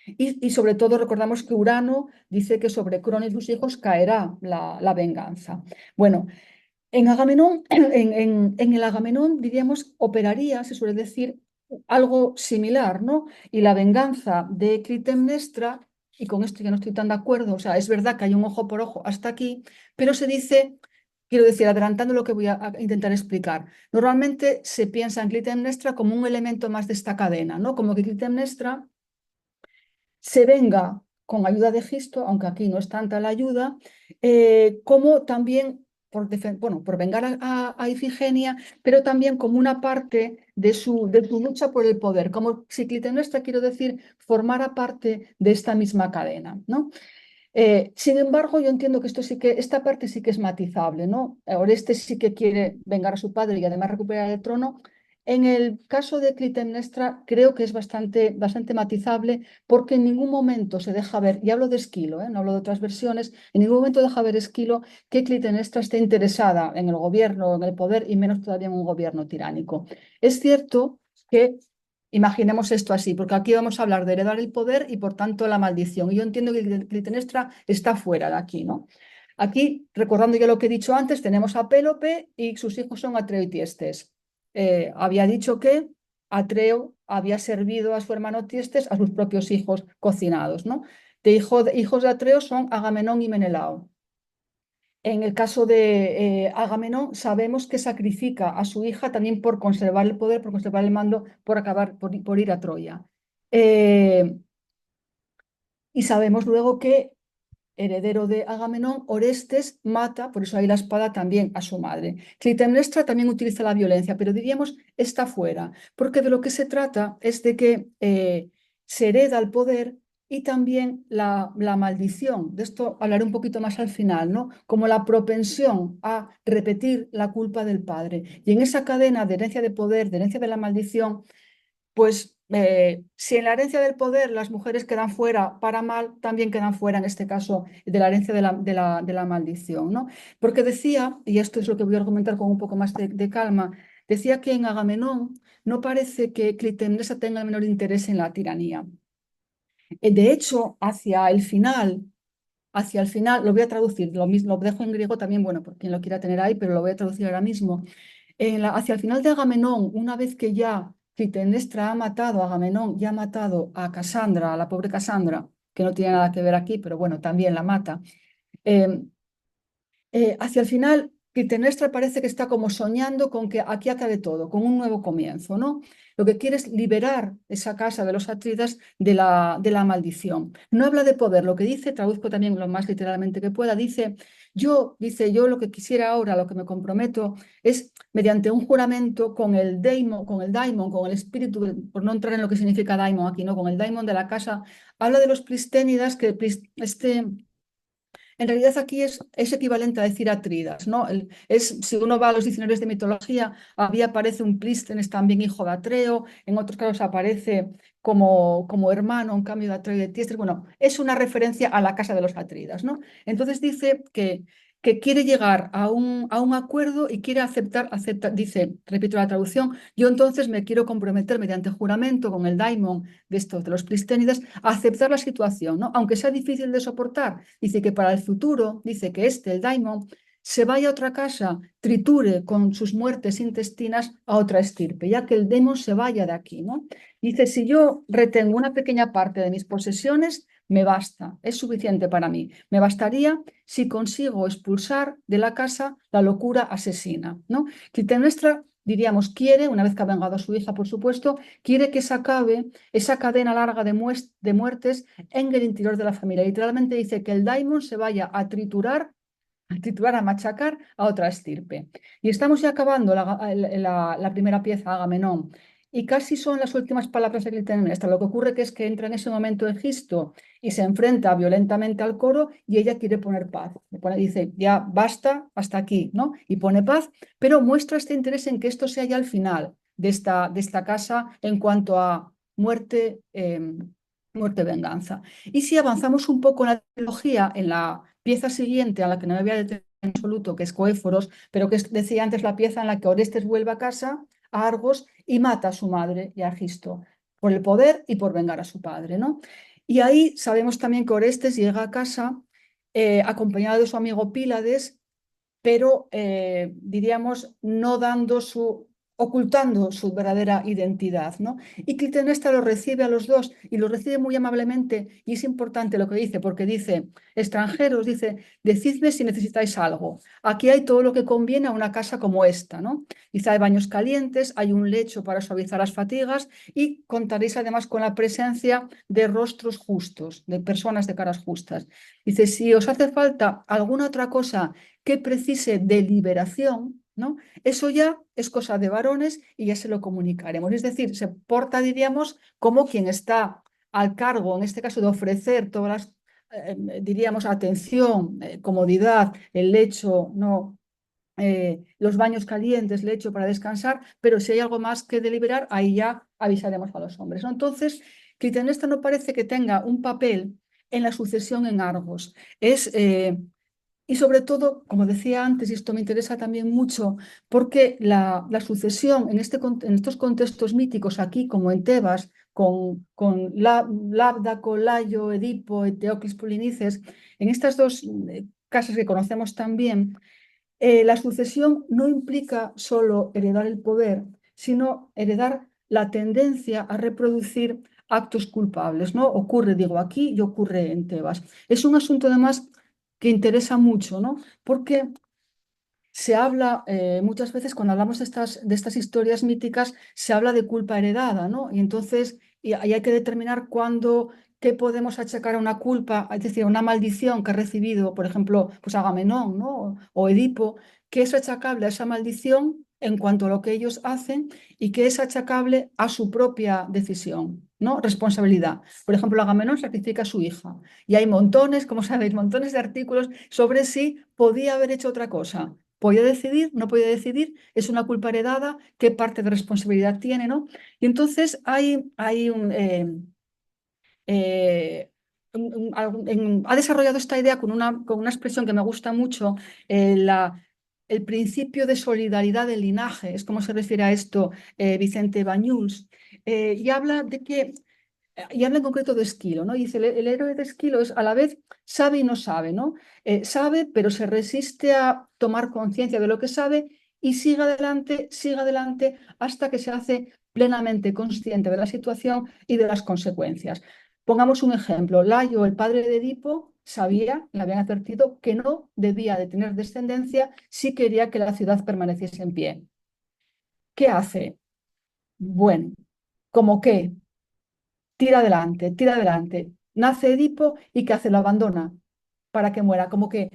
Y sobre todo recordamos que Urano dice que sobre Crono y sus hijos caerá la venganza. Bueno, en Agamenón, en el Agamenón, diríamos, operaría, se suele decir, algo similar, ¿no? Y la venganza de Clitemnestra, y con esto ya no estoy tan de acuerdo, o sea, es verdad que hay un ojo por ojo hasta aquí, pero se dice, quiero decir, adelantando lo que voy a intentar explicar, normalmente se piensa en Clitemnestra como un elemento más de esta cadena, ¿no? Como que Clitemnestra se venga con ayuda de Egisto, aunque aquí no es tanta la ayuda, como también bueno, por vengar a Ifigenia, pero también como una parte de su lucha por el poder, como si Clitemnestra, quiero decir, formara parte de esta misma cadena, ¿no? Sin embargo, yo entiendo que esta parte sí que es matizable, ¿no? Orestes sí que quiere vengar a su padre y además recuperar el trono. En el caso de Clitemnestra creo que es bastante matizable porque en ningún momento se deja ver, y hablo de Esquilo, no hablo de otras versiones, en ningún momento deja ver Esquilo que Clitemnestra esté interesada en el gobierno, en el poder y menos todavía en un gobierno tiránico. Es cierto que imaginemos esto así, porque aquí vamos a hablar de heredar el poder y por tanto la maldición. Y yo entiendo que Clitemnestra está fuera de aquí, ¿no? Aquí, recordando ya lo que he dicho antes, tenemos a Pélope y sus hijos son Atreo y Tiestes. Había dicho que Atreo había servido a su hermano Tiestes a sus propios hijos cocinados, ¿no? Hijos de Atreo son Agamenón y Menelao. En el caso de Agamenón, sabemos que sacrifica a su hija también por conservar el poder, por conservar el mando, por ir a Troya. Eh, y sabemos luego que, heredero de Agamenón, Orestes mata, por eso hay la espada, también a su madre. Clitemnestra también utiliza la violencia, pero diríamos está fuera, porque de lo que se trata es de que se hereda el poder y también la maldición. De esto hablaré un poquito más al final, ¿no? Como la propensión a repetir la culpa del padre. Y en esa cadena de herencia de poder, de herencia de la maldición, pues si en la herencia del poder las mujeres quedan fuera para mal, también quedan fuera en este caso de la herencia de la maldición, ¿no? Porque decía, y esto es lo que voy a argumentar con un poco más de calma, decía que en Agamenón no parece que Clitemnestra tenga el menor interés en la tiranía. De hecho, hacia el final, lo voy a traducir, lo mismo, lo dejo en griego también, bueno, por quien lo quiera tener ahí, pero lo voy a traducir ahora mismo. Hacia el final de Agamenón, una vez que ya Clitemnestra ha matado a Agamenón y ha matado a Casandra, a la pobre Casandra, que no tiene nada que ver aquí, pero bueno, también la mata. eh, Hacia el final, Clitemnestra parece que está como soñando con que aquí acabe todo, con un nuevo comienzo, ¿no? Lo que quiere es liberar esa casa de los Atridas de la maldición. No habla de poder, lo que dice, traduzco también lo más literalmente que pueda, dice, yo lo que quisiera ahora, lo que me comprometo es mediante un juramento con el espíritu, por no entrar en lo que significa daimon aquí, ¿no? Con el daimon de la casa, habla de los Plisténidas, que en realidad aquí es equivalente a decir Atridas, ¿no? Si uno va a los diccionarios de mitología, había aparece un Plístenes también hijo de Atreo, en otros casos aparece como hermano, en cambio de Atreo y de Tiestes. Bueno, es una referencia a la casa de los Atridas, ¿no? Entonces dice que quiere llegar a un acuerdo y quiere aceptar, dice, repito la traducción, yo entonces me quiero comprometer mediante juramento con el daimon de los Plisténidas, a aceptar la situación, ¿no? Aunque sea difícil de soportar. Dice que para el futuro, dice que el daimon, se vaya a otra casa, triture con sus muertes intestinas a otra estirpe, ya que el demon se vaya de aquí, ¿no? Dice, si yo retengo una pequeña parte de mis posesiones, me basta, es suficiente para mí. Me bastaría si consigo expulsar de la casa la locura asesina, ¿no? Clitemnestra, diríamos, quiere, una vez que ha vengado a su hija, por supuesto, quiere que se acabe esa cadena larga de muertes en el interior de la familia. Literalmente dice que el daimon se vaya a machacar a otra estirpe. Y estamos ya acabando la primera pieza, Agamenón, y casi son las últimas palabras de Clitemnestra. Lo que ocurre que es que entra en ese momento Egisto y se enfrenta violentamente al coro y ella quiere poner paz. Dice, ya basta, hasta aquí, ¿no? Y pone paz, pero muestra este interés en que esto sea ya el final de esta casa en cuanto a muerte-venganza. Y si avanzamos un poco en la trilogía, en la pieza siguiente, a la que no me voy a detener en absoluto, que es Coéforos, pero que decía antes la pieza en la que Orestes vuelve a casa, a Argos, y mata a su madre y a Egisto, por el poder y por vengar a su padre, ¿no? Y ahí sabemos también que Orestes llega a casa acompañado de su amigo Pílades, pero diríamos no ocultando su verdadera identidad, ¿no? Y Clitemnestra lo recibe a los dos y lo recibe muy amablemente, y es importante lo que dice, porque dice, extranjeros, dice, decidme si necesitáis algo. Aquí hay todo lo que conviene a una casa como esta, ¿no? Dice, hay baños calientes, hay un lecho para suavizar las fatigas y contaréis además con la presencia de rostros justos, de personas de caras justas. Dice, si os hace falta alguna otra cosa que precise de liberación, ¿no? Eso ya es cosa de varones y ya se lo comunicaremos. Es decir, se porta, diríamos, como quien está al cargo, en este caso, de ofrecer todas las, diríamos, atención, comodidad, el lecho, no, los baños calientes, lecho para descansar, pero si hay algo más que deliberar, ahí ya avisaremos a los hombres, ¿no? Entonces, Clitemnestra no parece que tenga un papel en la sucesión en Argos. Y sobre todo, como decía antes, y esto me interesa también mucho, porque la sucesión en estos contextos míticos, aquí como en Tebas, con Labdaco, Layo, Edipo, Eteoclis, Polinices, en estas dos casas que conocemos tan bien, la sucesión no implica solo heredar el poder, sino heredar la tendencia a reproducir actos culpables, ¿no? Ocurre, digo, aquí y ocurre en Tebas. Es un asunto además que interesa mucho, ¿no? Porque se habla muchas veces cuando hablamos de estas historias míticas, se habla de culpa heredada, ¿no? Y entonces ahí hay que determinar qué podemos achacar a una culpa, es decir, a una maldición que ha recibido, por ejemplo, pues Agamenón, ¿no? O Edipo, que es achacable a esa maldición en cuanto a lo que ellos hacen y que es achacable a su propia decisión, ¿no? Responsabilidad. Por ejemplo, Agamenón sacrifica a su hija y hay montones, como sabéis, montones de artículos sobre si podía haber hecho otra cosa. ¿Podía decidir? ¿No podía decidir? ¿Es una culpa heredada? ¿Qué parte de responsabilidad tiene? ¿No? Y entonces ha desarrollado esta idea con una expresión que me gusta mucho, el principio de solidaridad del linaje, es como se refiere a esto Vicente Bañuls, y habla en concreto de Esquilo, ¿no? Y dice, el héroe de Esquilo es a la vez sabe y no sabe, ¿no? Sabe, pero se resiste a tomar conciencia de lo que sabe y sigue adelante hasta que se hace plenamente consciente de la situación y de las consecuencias. Pongamos un ejemplo. Layo, el padre de Edipo, sabía, le habían advertido que no debía de tener descendencia si quería que la ciudad permaneciese en pie. ¿Qué hace? Bueno, ¿cómo qué? Tira adelante, tira adelante. Nace Edipo y ¿qué hace? Lo abandona para que muera. Como que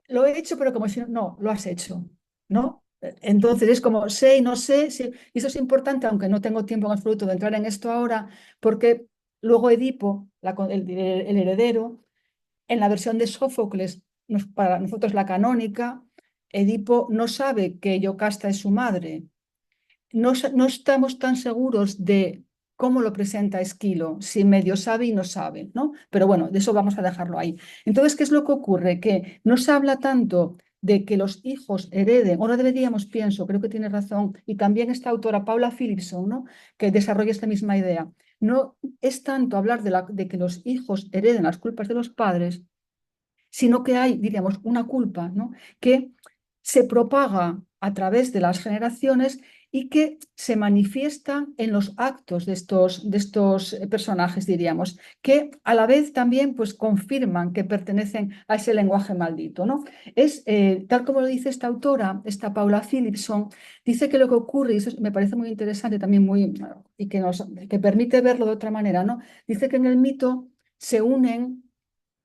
lo he hecho, pero como si no, lo has hecho, ¿no? Entonces es como sé y no sé, y eso es importante, aunque no tengo tiempo en absoluto de entrar en esto ahora, porque luego Edipo, el heredero, en la versión de Sófocles, para nosotros la canónica, Edipo no sabe que Yocasta es su madre. No estamos tan seguros de cómo lo presenta Esquilo, si medio sabe y no sabe, ¿no? Pero bueno, de eso vamos a dejarlo ahí. Entonces, ¿qué es lo que ocurre? Que no se habla tanto de que los hijos hereden, o no deberíamos, pienso, creo que tiene razón, y también esta autora, Paula Philipson, ¿no? Que desarrolla esta misma idea. No es tanto hablar de que los hijos hereden las culpas de los padres, sino que hay, diríamos, una culpa, ¿no? Que se propaga a través de las generaciones y que se manifiesta en los actos de estos personajes, diríamos, que a la vez también pues, confirman que pertenecen a ese lenguaje maldito, ¿no? Es, tal como lo dice esta autora, esta Paula Philipson, dice que lo que ocurre, y eso me parece muy interesante también muy, y que permite verlo de otra manera, ¿no? Dice que en el mito se unen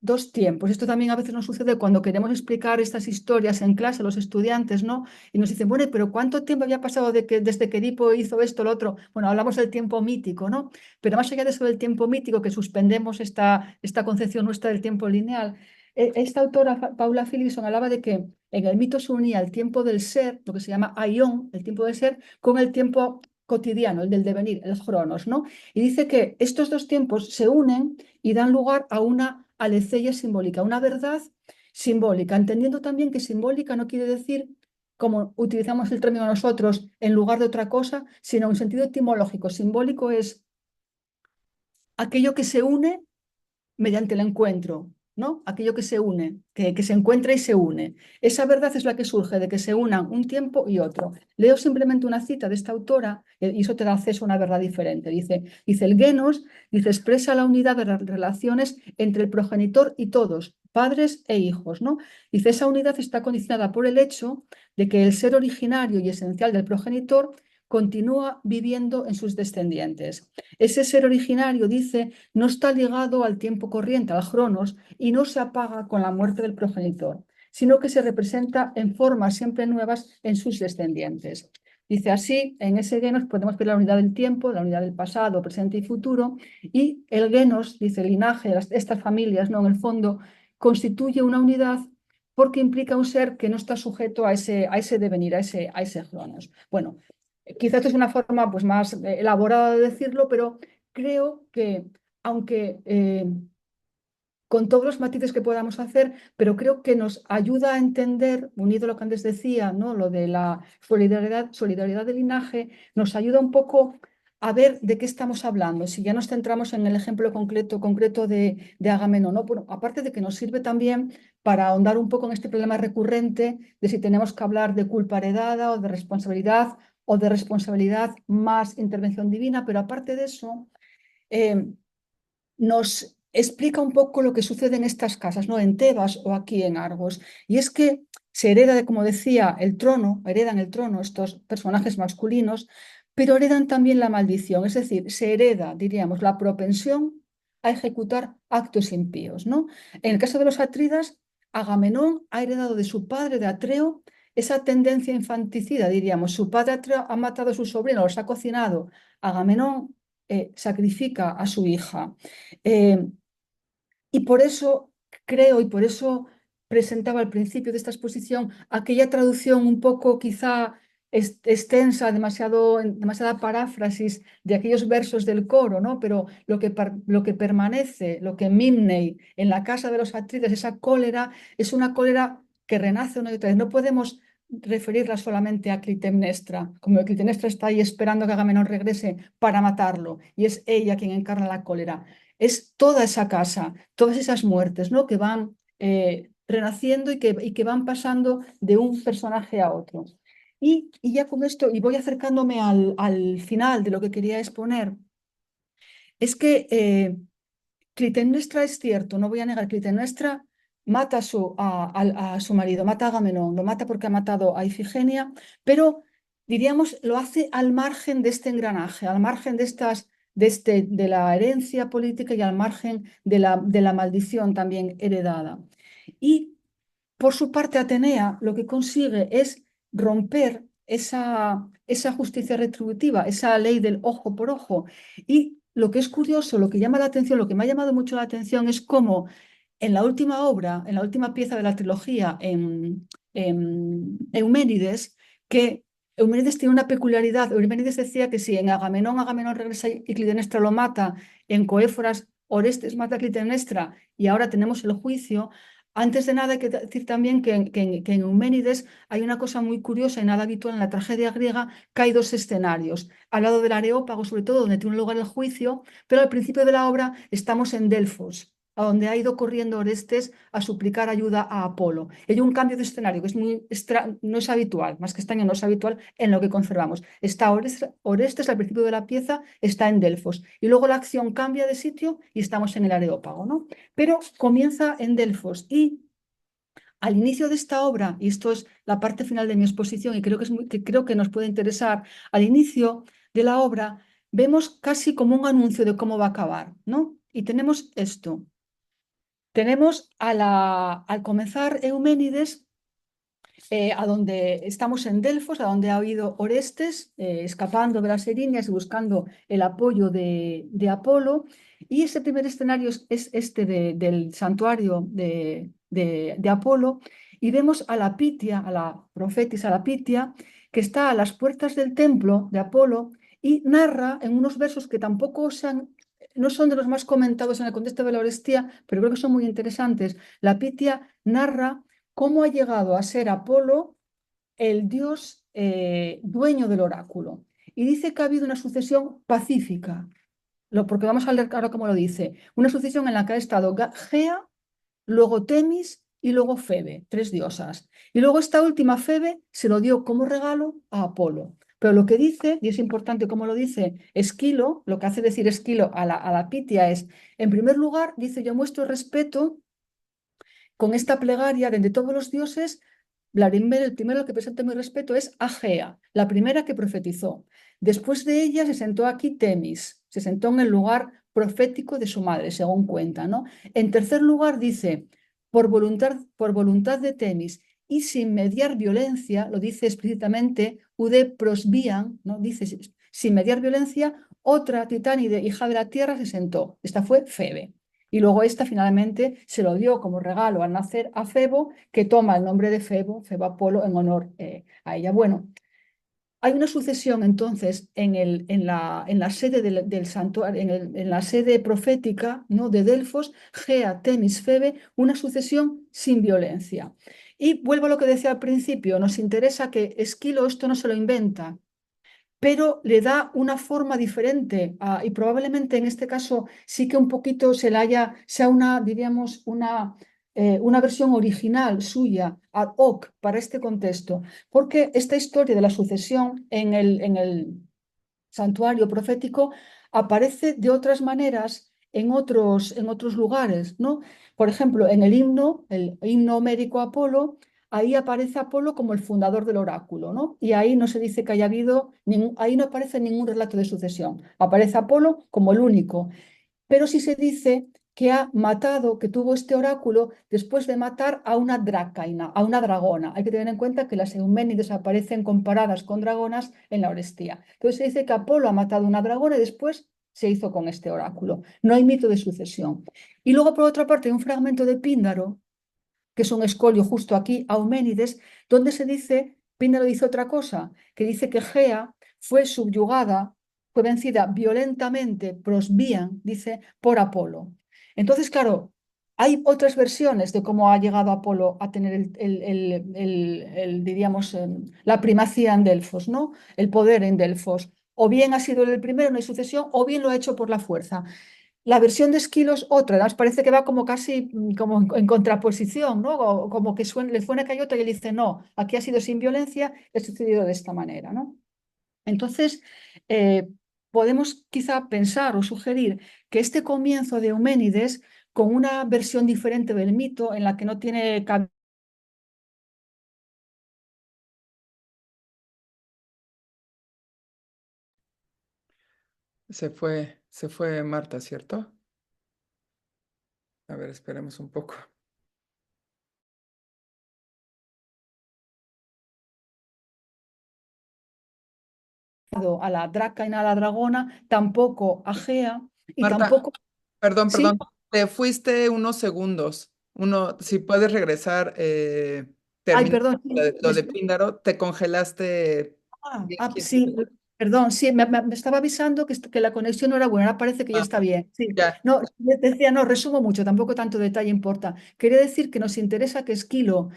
dos tiempos. Esto también a veces nos sucede cuando queremos explicar estas historias en clase a los estudiantes, ¿no? Y nos dicen, bueno, pero ¿cuánto tiempo había pasado desde que Edipo hizo esto, lo otro? Bueno, hablamos del tiempo mítico, ¿no? Pero más allá de eso del tiempo mítico, que suspendemos esta concepción nuestra del tiempo lineal, esta autora, Paula Philipson, hablaba de que en el mito se unía el tiempo del ser, lo que se llama aion, el tiempo del ser, con el tiempo cotidiano, el del devenir, el cronos, ¿no? Y dice que estos dos tiempos se unen y dan lugar a una aletheia simbólica, una verdad simbólica, entendiendo también que simbólica no quiere decir, como utilizamos el término nosotros, en lugar de otra cosa, sino en sentido etimológico. Simbólico es aquello que se une mediante el encuentro, ¿no? Aquello que se une, que se encuentra y se une. Esa verdad es la que surge de que se unan un tiempo y otro. Leo simplemente una cita de esta autora y eso te da acceso a una verdad diferente. Dice el genos, dice, expresa la unidad de las relaciones entre el progenitor y todos, padres e hijos, ¿no? Dice, esa unidad está condicionada por el hecho de que el ser originario y esencial del progenitor continúa viviendo en sus descendientes. Ese ser originario, dice, no está ligado al tiempo corriente, al cronos, y no se apaga con la muerte del progenitor, sino que se representa en formas siempre nuevas en sus descendientes. Dice así, en ese genos podemos ver la unidad del tiempo, la unidad del pasado, presente y futuro, y el genos, dice el linaje de estas familias, ¿no? En el fondo, constituye una unidad porque implica un ser que no está sujeto a ese devenir, a ese cronos. Bueno, quizás esto es una forma pues, más elaborada de decirlo, pero creo que, aunque con todos los matices que podamos hacer, pero creo que nos ayuda a entender, unido a lo que antes decía, ¿no? Lo de la solidaridad de linaje, nos ayuda un poco a ver de qué estamos hablando. Si ya nos centramos en el ejemplo concreto de Agamenón, ¿no? Bueno, aparte de que nos sirve también para ahondar un poco en este problema recurrente de si tenemos que hablar de culpa heredada o de responsabilidad más intervención divina, pero aparte de eso, eh, nos explica un poco lo que sucede en estas casas, ¿no? En Tebas o aquí en Argos. Y es que se hereda, como decía, el trono, heredan el trono estos personajes masculinos, pero heredan también la maldición, es decir, se hereda, diríamos, la propensión a ejecutar actos impíos, ¿no? En el caso de los Atridas, Agamenón ha heredado de su padre, de Atreo, esa tendencia infanticida, diríamos. Su padre Atreo ha matado a su sobrino, los ha cocinado. Agamenón sacrifica a su hija. Eh, y por eso creo, y por eso presentaba al principio de esta exposición aquella traducción un poco quizá extensa, demasiada paráfrasis de aquellos versos del coro, ¿no? Pero lo que permanece, lo que Mimnei en la casa de los Atrides, esa cólera, es una cólera que renace una y otra vez. No podemos referirla solamente a Clitemnestra, como que Clitemnestra está ahí esperando que Agamenón regrese para matarlo, y es ella quien encarna la cólera. Es toda esa casa, todas esas muertes, ¿no? Que van renaciendo y que van pasando de un personaje a otro. Y ya con esto, y voy acercándome al final de lo que quería exponer, es que Clitemnestra es cierto, no voy a negar, Clitemnestra mata a su marido, mata a Agamenón, lo mata porque ha matado a Ifigenia, pero diríamos lo hace al margen de este engranaje, al margen de la herencia política y al margen de la maldición también heredada. Y por su parte, Atenea lo que consigue es romper esa justicia retributiva, esa ley del ojo por ojo. Y lo que es curioso, lo que llama la atención, lo que me ha llamado mucho la atención es cómo en la última obra, en la última pieza de la trilogía, en Euménides, que Euménides tiene una peculiaridad. Euménides decía que si en Agamenón, Agamenón regresa y Clitemnestra lo mata, en Coéforas, Orestes mata a Clitemnestra y ahora tenemos el juicio. Antes de nada hay que decir también que en Euménides hay una cosa muy curiosa y nada habitual en la tragedia griega, que hay dos escenarios. Al lado del Areópago, sobre todo, donde tiene lugar el juicio, pero al principio de la obra estamos en Delfos, a donde ha ido corriendo Orestes a suplicar ayuda a Apolo. Hay un cambio de escenario que es no es habitual, más que extraño, no es habitual en lo que conservamos. Está Orestes al principio de la pieza, está en Delfos, y luego la acción cambia de sitio y estamos en el Areópago, ¿no? Pero comienza en Delfos y al inicio de esta obra, y esto es la parte final de mi exposición y creo que creo que nos puede interesar, al inicio de la obra vemos casi como un anuncio de cómo va a acabar, ¿no? Y tenemos esto. Tenemos al comenzar Euménides, a donde estamos en Delfos, a donde ha ido Orestes, escapando de las Erinias y buscando el apoyo de Apolo. Y ese primer escenario es este del santuario de Apolo. Y vemos a la Pitia, a la profetisa, a la Pitia, que está a las puertas del templo de Apolo y narra en unos versos que tampoco no son de los más comentados en el contexto de la Orestía, pero creo que son muy interesantes. La Pitia narra cómo ha llegado a ser Apolo el dios dueño del oráculo. Y dice que ha habido una sucesión pacífica, porque vamos a leer ahora cómo lo dice, una sucesión en la que ha estado Gea, luego Temis y luego Febe, tres diosas. Y luego esta última Febe se lo dio como regalo a Apolo. Pero lo que dice, y es importante cómo lo dice Esquilo, lo que hace decir Esquilo a la Pitia es, en primer lugar, dice, yo muestro respeto con esta plegaria de todos los dioses. Vladimir, el primero que presenta mi respeto es Agea, la primera que profetizó. Después de ella se sentó aquí Temis, se sentó en el lugar profético de su madre, según cuenta, ¿no? En tercer lugar dice, por voluntad de Temis y sin mediar violencia, lo dice explícitamente, Ude prosbian, ¿no? Dice, sin mediar violencia, otra titánide, hija de la tierra, se sentó. Esta fue Febe. Y luego esta finalmente se lo dio como regalo al nacer a Febo, que toma el nombre de Febo, Febo Apolo, en honor a ella. Bueno, hay una sucesión entonces en la sede del santuario, en la sede profética, ¿no?, de Delfos, Gea, Temis, Febe, una sucesión sin violencia. Y vuelvo a lo que decía al principio, nos interesa que Esquilo esto no se lo inventa, pero le da una forma diferente y probablemente en este caso sí que un poquito sea una, diríamos, una versión original suya, ad hoc, para este contexto, porque esta historia de la sucesión en el santuario profético aparece de otras maneras en otros lugares, ¿no? Por ejemplo, en el himno homérico a Apolo, ahí aparece Apolo como el fundador del oráculo, ¿no? Y ahí no se dice que haya habido, ahí no aparece ningún relato de sucesión. Aparece Apolo como el único, pero sí se dice que ha matado, que tuvo este oráculo después de matar a una dracaina, a una dragona. Hay que tener en cuenta que las Euménides aparecen comparadas con dragonas en la Orestía. Entonces se dice que Apolo ha matado a una dragona y después se hizo con este oráculo. No hay mito de sucesión. Y luego, por otra parte, hay un fragmento de Píndaro, que es un escolio justo aquí, a Euménides, donde se dice, Píndaro dice otra cosa, que dice que Gea fue subyugada, fue vencida violentamente, prosbían, dice, por Apolo. Entonces, claro, hay otras versiones de cómo ha llegado Apolo a tener diríamos, la primacía en Delfos, ¿no? El poder en Delfos. O bien ha sido él el primero, no hay sucesión, o bien lo ha hecho por la fuerza. La versión de Esquilo es otra, nos parece que va como casi como en contraposición, ¿no? O como que le suena que hay otra y él dice, no, aquí ha sido sin violencia, ha sucedido de esta manera, ¿no? Entonces, eh, podemos quizá pensar o sugerir que este comienzo de Euménides, con una versión diferente del mito en la que no tiene Se fue Marta, ¿cierto? A ver, esperemos un poco. cabida a la draca y a la dragona, tampoco a Gea y Marta, tampoco, perdón, sí, perdón, te fuiste unos segundos. Uno, si puedes regresar, Ay, terminar perdón. lo de Píndaro, te congelaste Ah, 10, 15 sí, minutos. perdón, sí, me estaba avisando que la conexión no era buena, ahora parece que ya Ah, está bien. Sí, ya. no, decía, no, resumo mucho, tampoco tanto detalle importa. Quería decir que nos interesa que Esquilo,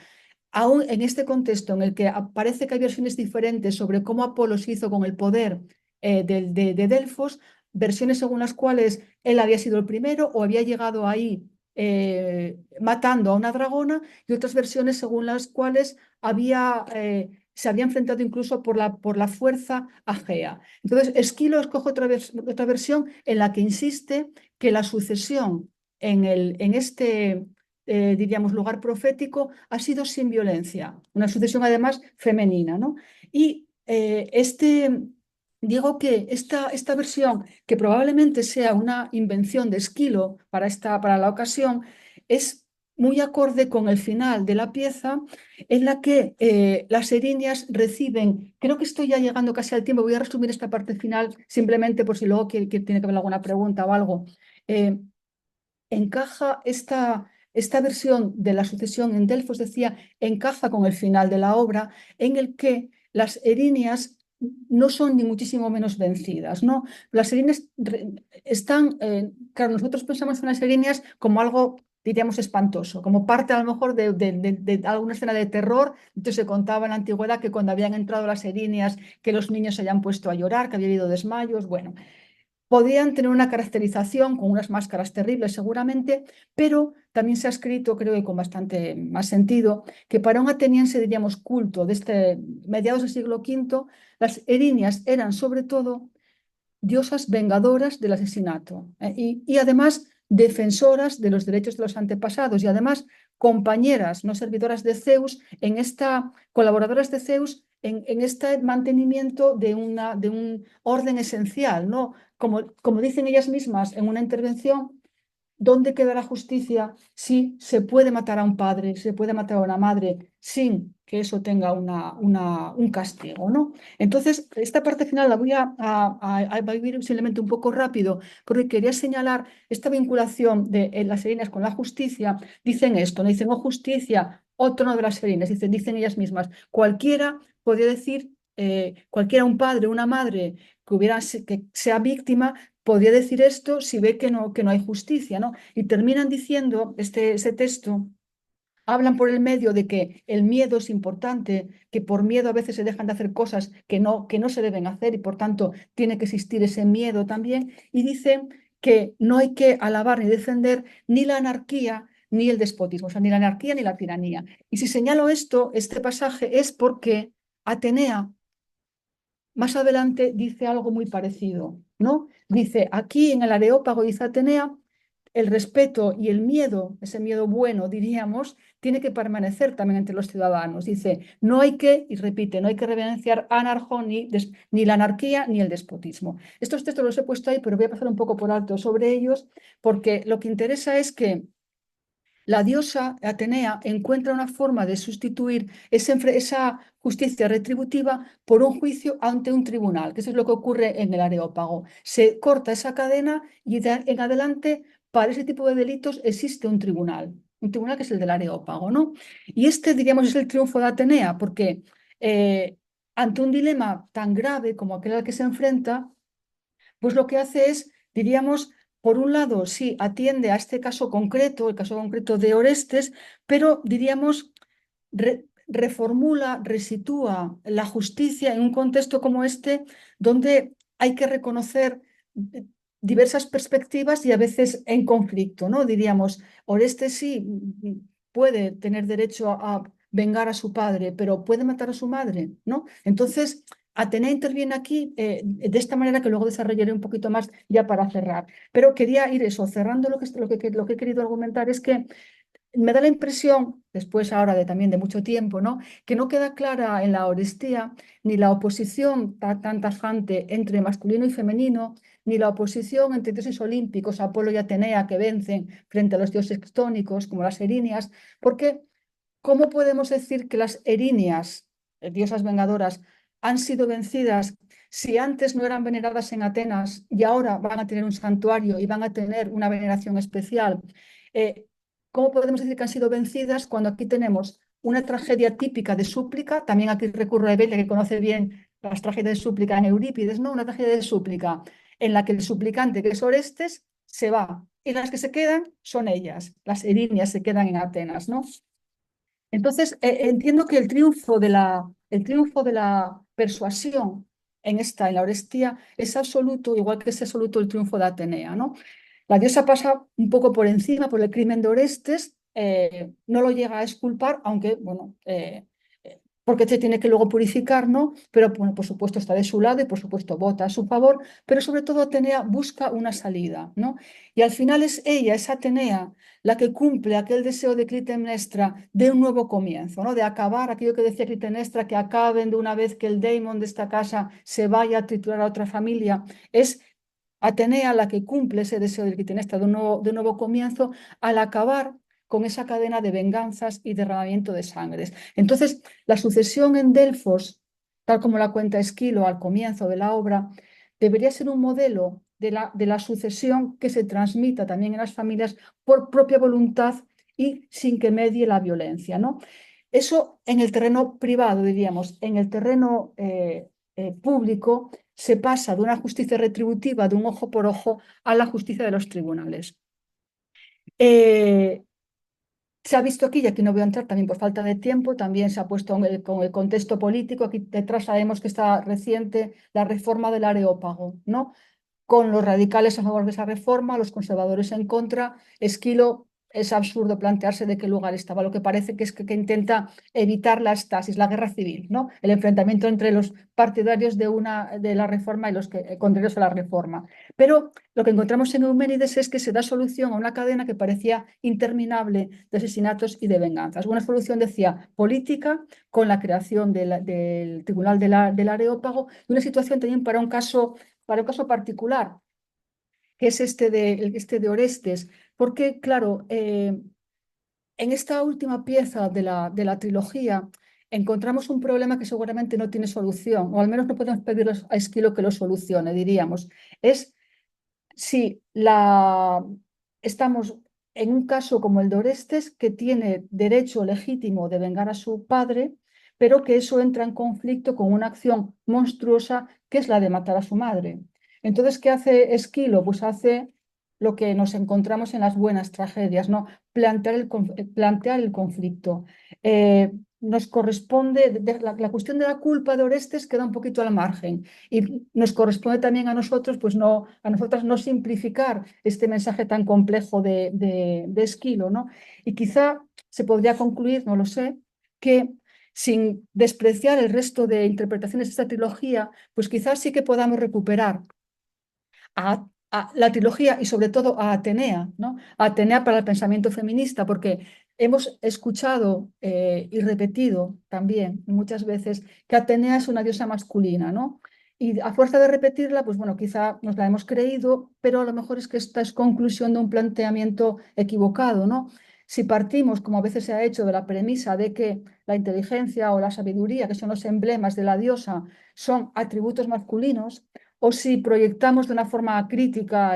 aún en este contexto en el que parece que hay versiones diferentes sobre cómo Apolo se hizo con el poder de Delfos, versiones según las cuales él había sido el primero o había llegado ahí matando a una dragona, y otras versiones según las cuales se había enfrentado incluso por la fuerza a Gea. Entonces, Esquilo escoge otra versión en la que insiste que la sucesión en este diríamos, lugar profético, ha sido sin violencia, una sucesión además femenina, ¿no? Y digo que esta versión, que probablemente sea una invención de Esquilo para la ocasión, es muy acorde con el final de la pieza en la que las erinias reciben, creo que estoy ya llegando casi al tiempo, voy a resumir esta parte final simplemente por si luego que tiene que haber alguna pregunta o algo. Eh, encaja esta versión de la sucesión en Delfos, decía, encaja con el final de la obra en el que las erinias no son ni muchísimo menos vencidas, ¿no? Las erinias están, claro, nosotros pensamos en las erinias como algo, diríamos, espantoso, como parte a lo mejor de alguna escena de terror. Entonces se contaba en la antigüedad que cuando habían entrado las erinias, que los niños se hayan puesto a llorar, que había habido desmayos, bueno. Podían tener una caracterización con unas máscaras terribles seguramente, pero también se ha escrito, creo que con bastante más sentido, que para un ateniense, diríamos, culto de mediados del siglo V, las erinias eran sobre todo diosas vengadoras del asesinato y además defensoras de los derechos de los antepasados y además compañeras, no servidoras de Zeus, colaboradoras de Zeus en este mantenimiento de un orden esencial, ¿no? Como dicen ellas mismas en una intervención, ¿dónde queda la justicia si se puede matar a un padre, se puede matar a una madre sin que eso tenga un castigo, ¿no? Entonces, esta parte final la voy a vivir simplemente un poco rápido porque quería señalar esta vinculación de las Serinas con la justicia. Dicen esto, no dicen, oh justicia, oh trono de las Serinas, dicen ellas mismas, cualquiera podría decir, cualquiera, un padre, una madre que sea víctima, podría decir esto si ve que no hay justicia, ¿no? Y terminan diciendo, ese texto, hablan por el medio de que el miedo es importante, que por miedo a veces se dejan de hacer cosas que no se deben hacer y por tanto tiene que existir ese miedo también. Y dicen que no hay que alabar ni defender ni la anarquía ni el despotismo, o sea, ni la anarquía ni la tiranía. Y si señalo esto, este pasaje, es porque Atenea más adelante dice algo muy parecido, ¿no? Dice, aquí en el Areópago, dice Atenea, el respeto y el miedo, ese miedo bueno, diríamos, tiene que permanecer también entre los ciudadanos. Dice, no hay que, y repite, no hay que reverenciar anarjo ni la anarquía ni el despotismo. Estos textos los he puesto ahí, pero voy a pasar un poco por alto sobre ellos, porque lo que interesa es que la diosa Atenea encuentra una forma de sustituir esa justicia retributiva por un juicio ante un tribunal, que eso es lo que ocurre en el Areópago. Se corta esa cadena y en adelante para ese tipo de delitos existe un tribunal que es el del Areópago, ¿no? Y este, diríamos, es el triunfo de Atenea, porque ante un dilema tan grave como aquel al que se enfrenta, pues lo que hace es, diríamos, por un lado, sí, atiende a este caso concreto, el caso concreto de Orestes, pero diríamos, reformula, resitúa la justicia en un contexto como este, donde hay que reconocer diversas perspectivas y a veces en conflicto, ¿no? Diríamos, Orestes sí puede tener derecho a vengar a su padre, pero puede matar a su madre, ¿no? Entonces, Atenea interviene aquí de esta manera que luego desarrollaré un poquito más ya para cerrar. Pero quería ir eso, cerrando lo que he querido argumentar es que me da la impresión, después ahora también de mucho tiempo, ¿no? Que no queda clara en la Orestía ni la oposición tan tajante entre masculino y femenino, ni la oposición entre dioses olímpicos, Apolo y Atenea, que vencen frente a los dioses tónicos, como las erinias, porque ¿cómo podemos decir que las erinias, diosas vengadoras, han sido vencidas si antes no eran veneradas en Atenas y ahora van a tener un santuario y van a tener una veneración especial? Eh, ¿cómo podemos decir que han sido vencidas cuando aquí tenemos una tragedia típica de súplica? También aquí recurro a Evelia, que conoce bien las tragedias de súplica en Eurípides, ¿no? Una tragedia de súplica en la que el suplicante, que es Orestes, se va y las que se quedan son ellas, las erinias se quedan en Atenas, ¿no? Entonces, entiendo que el triunfo de la persuasión en la Orestía, es absoluto, igual que es absoluto el triunfo de Atenea, ¿no? La diosa pasa un poco por encima por el crimen de Orestes, no lo llega a exculpar, aunque, bueno, porque se tiene que luego purificar, ¿no? Pero, bueno, por supuesto está de su lado y, por supuesto, vota a su favor, pero sobre todo Atenea busca una salida, ¿no? Y al final es ella, es Atenea, la que cumple aquel deseo de Clitemnestra de un nuevo comienzo, ¿no? De acabar aquello que decía Clitemnestra, que acaben de una vez que el daemon de esta casa se vaya a triturar a otra familia. Es Atenea la que cumple ese deseo de Clitemnestra de un nuevo comienzo al acabar con esa cadena de venganzas y derramamiento de sangres. Entonces, la sucesión en Delfos, tal como la cuenta Esquilo al comienzo de la obra, debería ser un modelo de la sucesión que se transmita también en las familias por propia voluntad y sin que medie la violencia, ¿no? Eso en el terreno privado, diríamos, en el terreno público se pasa de una justicia retributiva, de un ojo por ojo, a la justicia de los tribunales. Se ha visto aquí, y aquí no voy a entrar también por falta de tiempo, también se ha puesto con el contexto político. Aquí detrás sabemos que está reciente la reforma del Areópago, ¿no? Con los radicales a favor de esa reforma, los conservadores en contra. Esquilo, es absurdo plantearse de qué lugar estaba. Lo que parece que es que intenta evitar la estasis, la guerra civil, ¿no? El enfrentamiento entre los partidarios de la reforma y los que, contrarios a la reforma. Pero lo que encontramos en Euménides es que se da solución a una cadena que parecía interminable de asesinatos y de venganzas. Una solución, decía, política, con la creación del Tribunal del Areópago, y una situación también para un caso particular, que es este de Orestes, porque, claro, en esta última pieza de la trilogía encontramos un problema que seguramente no tiene solución, o al menos no podemos pedirle a Esquilo que lo solucione, diríamos. Es si estamos en un caso como el de Orestes, que tiene derecho legítimo de vengar a su padre, pero que eso entra en conflicto con una acción monstruosa que es la de matar a su madre. Entonces, ¿qué hace Esquilo? Pues hace lo que nos encontramos en las buenas tragedias, ¿no? Plantear el conflicto. Nos corresponde, la cuestión de la culpa de Orestes queda un poquito al margen, y nos corresponde también a nosotros, pues no, a nosotras no simplificar este mensaje tan complejo de Esquilo, ¿no? Y quizá se podría concluir, no lo sé, que sin despreciar el resto de interpretaciones de esta trilogía, pues quizás sí que podamos recuperar a la trilogía y sobre todo a Atenea, ¿no? A Atenea para el pensamiento feminista, porque hemos escuchado y repetido también muchas veces que Atenea es una diosa masculina, ¿no? Y a fuerza de repetirla, pues bueno, quizá nos la hemos creído, pero a lo mejor es que esta es conclusión de un planteamiento equivocado, ¿no? Si partimos, como a veces se ha hecho, de la premisa de que la inteligencia o la sabiduría, que son los emblemas de la diosa, son atributos masculinos, o si proyectamos de una forma crítica,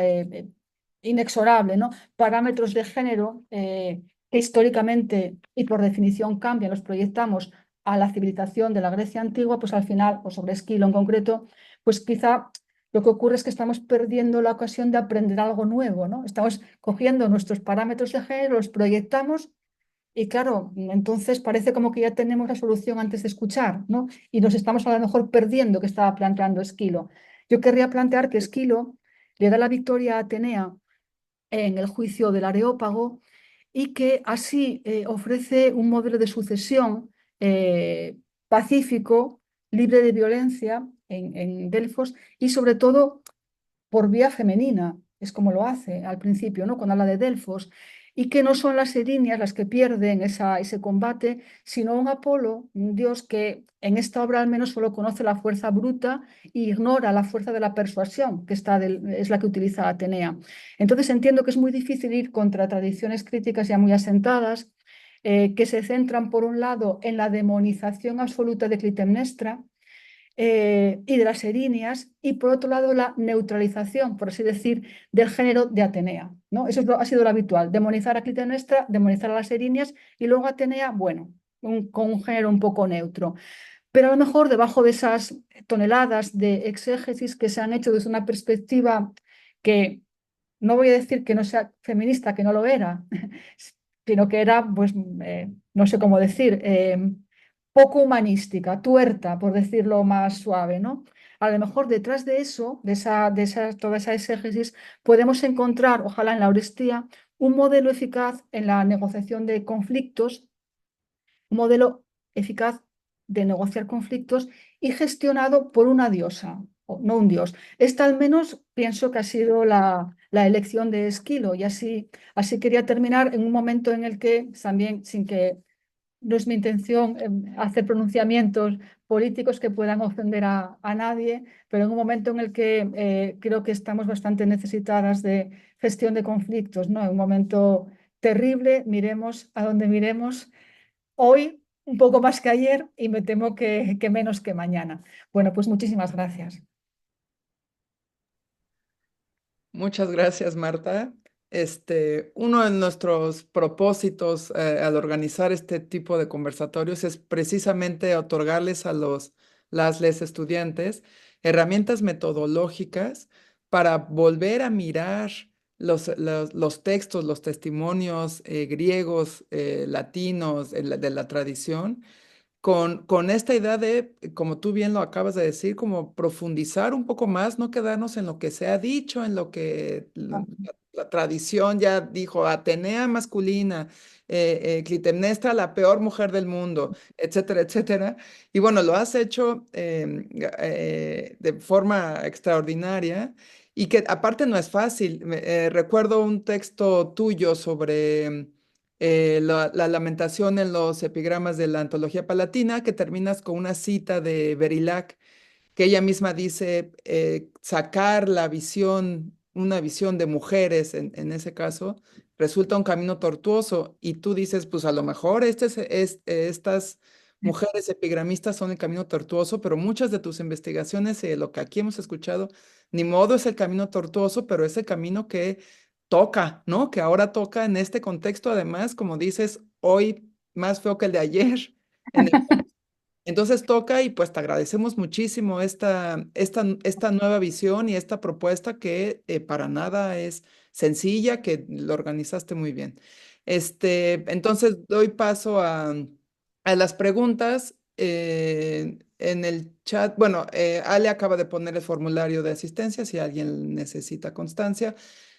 inexorable, ¿no? Parámetros de género que históricamente y por definición cambian, los proyectamos a la civilización de la Grecia antigua, pues al final, o sobre Esquilo en concreto, pues quizá lo que ocurre es que estamos perdiendo la ocasión de aprender algo nuevo, ¿no? Estamos cogiendo nuestros parámetros de género, los proyectamos y claro, entonces parece como que ya tenemos la solución antes de escuchar, ¿no? Y nos estamos a lo mejor perdiendo que estaba planteando Esquilo. Yo querría plantear que Esquilo le da la victoria a Atenea en el juicio del Areópago y que así ofrece un modelo de sucesión pacífico, libre de violencia en Delfos y sobre todo por vía femenina, es como lo hace al principio, ¿no? Cuando habla de Delfos, y que no son las erinias las que pierden ese combate, sino un Apolo, un dios que en esta obra al menos solo conoce la fuerza bruta e ignora la fuerza de la persuasión, que es la que utiliza Atenea. Entonces entiendo que es muy difícil ir contra tradiciones críticas ya muy asentadas, que se centran, por un lado, en la demonización absoluta de Clitemnestra, y de las erinias, y por otro lado la neutralización, por así decir, del género de Atenea, ¿no? Eso ha sido lo habitual, demonizar a Clitemnestra, demonizar a las erinias, y luego Atenea, bueno, con un género un poco neutro. Pero a lo mejor debajo de esas toneladas de exégesis que se han hecho desde una perspectiva que no voy a decir que no sea feminista, que no lo era, sino que era, pues, no sé cómo decir, poco humanística, tuerta, por decirlo más suave, ¿no? A lo mejor detrás de eso, toda esa exégesis, podemos encontrar, ojalá en la Eurestía, un modelo eficaz en la negociación de conflictos, un modelo eficaz de negociar conflictos y gestionado por una diosa, o no un dios. Esta al menos pienso que ha sido la elección de Esquilo y así quería terminar en un momento en el que también, sin que no es mi intención hacer pronunciamientos políticos que puedan ofender a nadie, pero en un momento en el que creo que estamos bastante necesitadas de gestión de conflictos, ¿no? En un momento terrible, miremos a donde miremos. Hoy un poco más que ayer y me temo que menos que mañana. Bueno, pues muchísimas gracias. Muchas gracias, Marta. Uno de nuestros propósitos al organizar este tipo de conversatorios es precisamente otorgarles a les estudiantes herramientas metodológicas para volver a mirar los textos, los testimonios griegos, latinos, de la tradición con esta idea de, como tú bien lo acabas de decir, como profundizar un poco más, no quedarnos en lo que se ha dicho, en lo que la tradición ya dijo, Atenea masculina, Clitemnestra la peor mujer del mundo, etcétera, etcétera. Y bueno, lo has hecho de forma extraordinaria y que aparte no es fácil. Recuerdo un texto tuyo sobre la lamentación en los epigramas de la antología palatina, que terminas con una cita de Verilac, que ella misma dice sacar la visión, una visión de mujeres en ese caso, resulta un camino tortuoso. Y tú dices, pues a lo mejor estas mujeres epigramistas son el camino tortuoso, pero muchas de tus investigaciones, lo que aquí hemos escuchado, ni modo es el camino tortuoso, pero es el camino que toca, ¿no? Que ahora toca en este contexto, además, como dices, hoy más feo que el de ayer. En el entonces toca y pues te agradecemos muchísimo esta nueva visión y esta propuesta que para nada es sencilla, que lo organizaste muy bien. Entonces doy paso a las preguntas. En el chat, bueno, Ale acaba de poner el formulario de asistencia si alguien necesita constancia.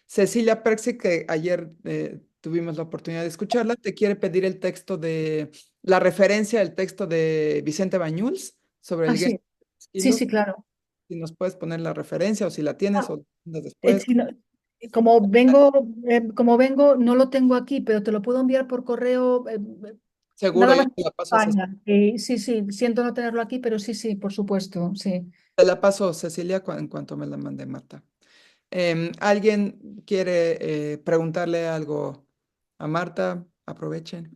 Cecilia Perxi, que ayer tuvimos la oportunidad de escucharla, te quiere pedir el texto de la referencia del texto de Vicente Bañuls sobre Ah, el Guerra sí, de los sí, kilos. sí, claro. Si nos puedes poner la referencia o si la tienes Ah, o la mandas después. si no- como vengo, no lo tengo aquí, pero te lo puedo enviar por correo, Seguro, nada yo más te la paso a España. Sí, sí, siento no tenerlo aquí, pero sí, sí, por supuesto, sí. te la paso, Cecilia, en cuanto me la mande Marta. ¿Alguien quiere preguntarle algo a Marta? Aprovechen.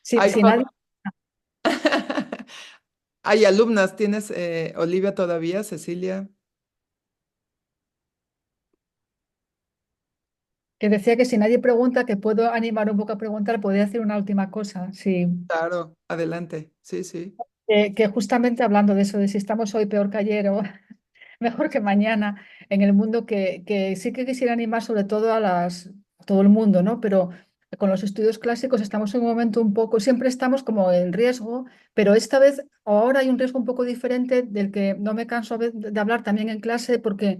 Sí, Hay, si nadie, hay alumnas, ¿tienes Olivia todavía, Cecilia? que decía que si nadie pregunta, que puedo animar un poco a preguntar, podría decir una última cosa. Sí. Claro, adelante. Sí, sí. Que justamente hablando de eso, de si estamos hoy peor que ayer o mejor que mañana en el mundo, que sí que quisiera animar sobre todo a todo el mundo, ¿no? Pero con los estudios clásicos estamos en un momento un poco, siempre estamos como en riesgo, pero esta vez o ahora hay un riesgo un poco diferente del que no me canso de hablar también en clase, porque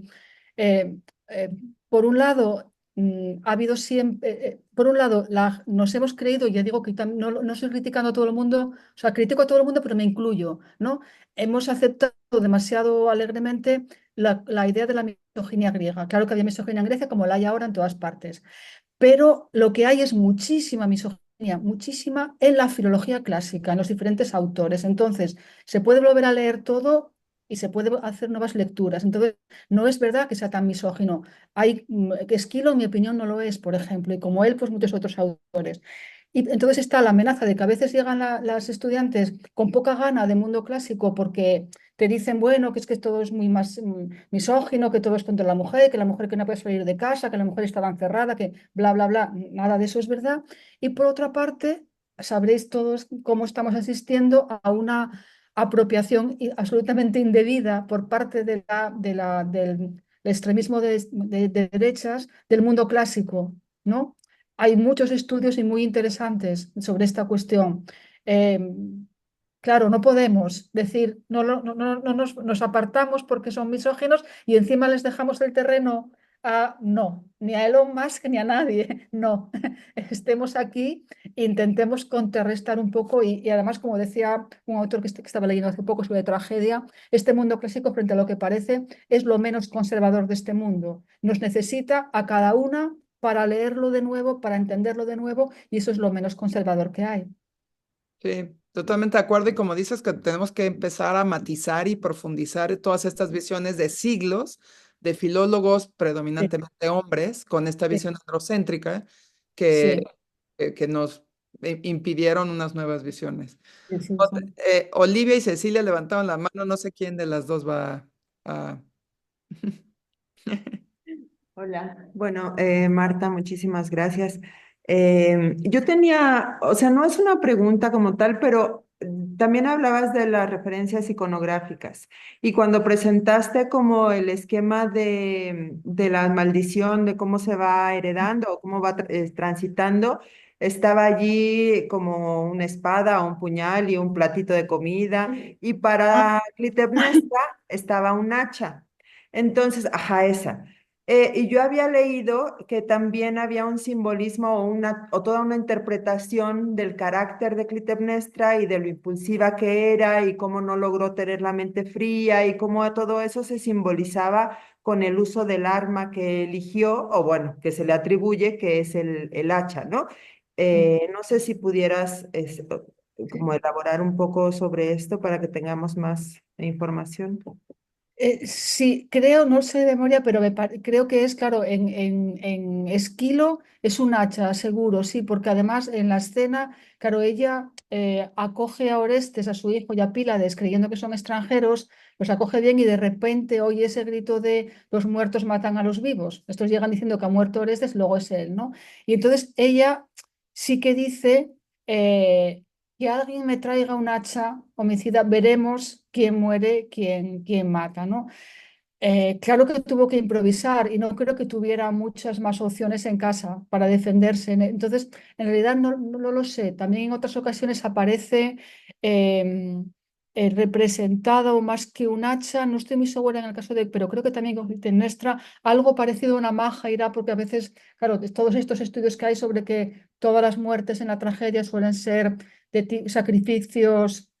eh, eh, por un lado, ha habido siempre, por un lado, nos hemos creído, y ya digo que no estoy criticando a todo el mundo, o sea, critico a todo el mundo, pero me incluyo, ¿no? Hemos aceptado demasiado alegremente la idea de la misoginia griega. Claro que había misoginia en Grecia, como la hay ahora en todas partes, pero lo que hay es muchísima misoginia, muchísima en la filología clásica, en los diferentes autores. Entonces, se puede volver a leer todo y se puede hacer nuevas lecturas. Entonces, no es verdad que sea tan misógino. Que Esquilo, en mi opinión, no lo es, por ejemplo, y como él, pues muchos otros autores. Y entonces está la amenaza de que a veces llegan las estudiantes con poca gana de mundo clásico porque te dicen, bueno, que es que todo es muy más misógino, que todo es contra la mujer, que la mujer que no puede salir de casa, que la mujer estaba encerrada, que bla, bla, bla. Nada de eso es verdad. Y por otra parte, sabréis todos cómo estamos asistiendo a una apropiación absolutamente indebida por parte del extremismo de derechas del mundo clásico, ¿no? Hay muchos estudios y muy interesantes sobre esta cuestión. Eh, claro, no podemos decir, no nos apartamos porque son misóginos y encima les dejamos el terreno a, no, ni a Elon Musk ni a nadie, no. Estemos aquí, intentemos contrarrestar un poco y además, como decía un autor que estaba leyendo hace poco sobre tragedia, este mundo clásico frente a lo que parece es lo menos conservador de este mundo. Nos necesita a cada una para leerlo de nuevo, para entenderlo de nuevo, y eso es lo menos conservador que hay. Sí, totalmente de acuerdo. Y como dices, que tenemos que empezar a matizar y profundizar todas estas visiones de siglos de filólogos Sí, predominantemente hombres con esta sí, visión androcéntrica que, sí, que nos impidieron unas nuevas visiones. sí, sí, sí. Olivia y Cecilia levantaron la mano, no sé quién de las dos va a... Hola, bueno, Marta, muchísimas gracias. Yo tenía, o sea, no es una pregunta como tal, pero también hablabas de las referencias iconográficas y cuando presentaste como el esquema de la maldición, de cómo se va heredando o cómo va transitando, estaba allí como una espada, un puñal y un platito de comida y Ah, para Clitemnestra estaba un hacha. Entonces, ajá, esa. Y yo había leído que también había un simbolismo o toda una interpretación del carácter de Clitemnestra y de lo impulsiva que era y cómo no logró tener la mente fría y cómo todo eso se simbolizaba con el uso del arma que eligió, o bueno, que se le atribuye, que es el hacha, ¿no? No sé si pudieras como elaborar un poco sobre esto para que tengamos más información. sí, creo, no sé de memoria, pero creo que es, claro, en Esquilo es un hacha, seguro, sí, porque además en la escena, claro, ella acoge a Orestes, a su hijo y a Pílades, creyendo que son extranjeros, los acoge bien y de repente oye ese grito de los muertos matan a los vivos. Estos llegan diciendo que ha muerto Orestes, luego es él, ¿no? Y entonces ella sí que dice... eh, que alguien me traiga un hacha homicida, veremos quién muere, quién mata, ¿no? Claro que tuvo que improvisar y no creo que tuviera muchas más opciones en casa para defenderse. Entonces, en realidad no lo sé. También en otras ocasiones aparece eh, representado más que un hacha. No estoy muy segura en el caso de, pero creo que también con Clitemnestra algo parecido a una maja irá, porque a veces, claro, de todos estos estudios que hay sobre que todas las muertes en la tragedia suelen ser de sacrificios,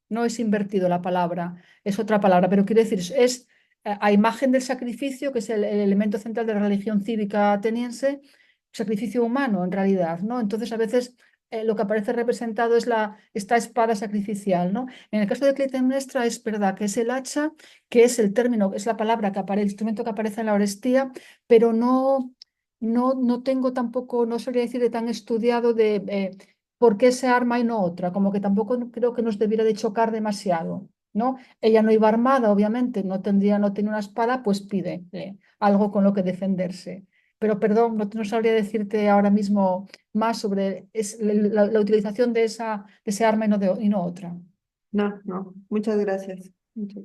no es invertido la palabra, es otra palabra, pero quiero decir, es a imagen del sacrificio, que es el elemento central de la religión cívica ateniense, sacrificio humano en realidad, ¿no? Entonces a veces lo que aparece representado es esta espada sacrificial, ¿no? En el caso de Clitemnestra es verdad que es el hacha, que es el término, es la palabra que aparece, el instrumento que aparece en la Orestía, pero no tengo tampoco, no sabría decir de tan estudiado de por qué ese arma y no otra, como que tampoco creo que nos debiera de chocar demasiado, ¿no? Ella no iba armada, obviamente, no tenía una espada, pues pide algo con lo que defenderse. Pero perdón, no sabría decirte ahora mismo más sobre la utilización de ese arma y no otra. No, no, muchas gracias. Muchas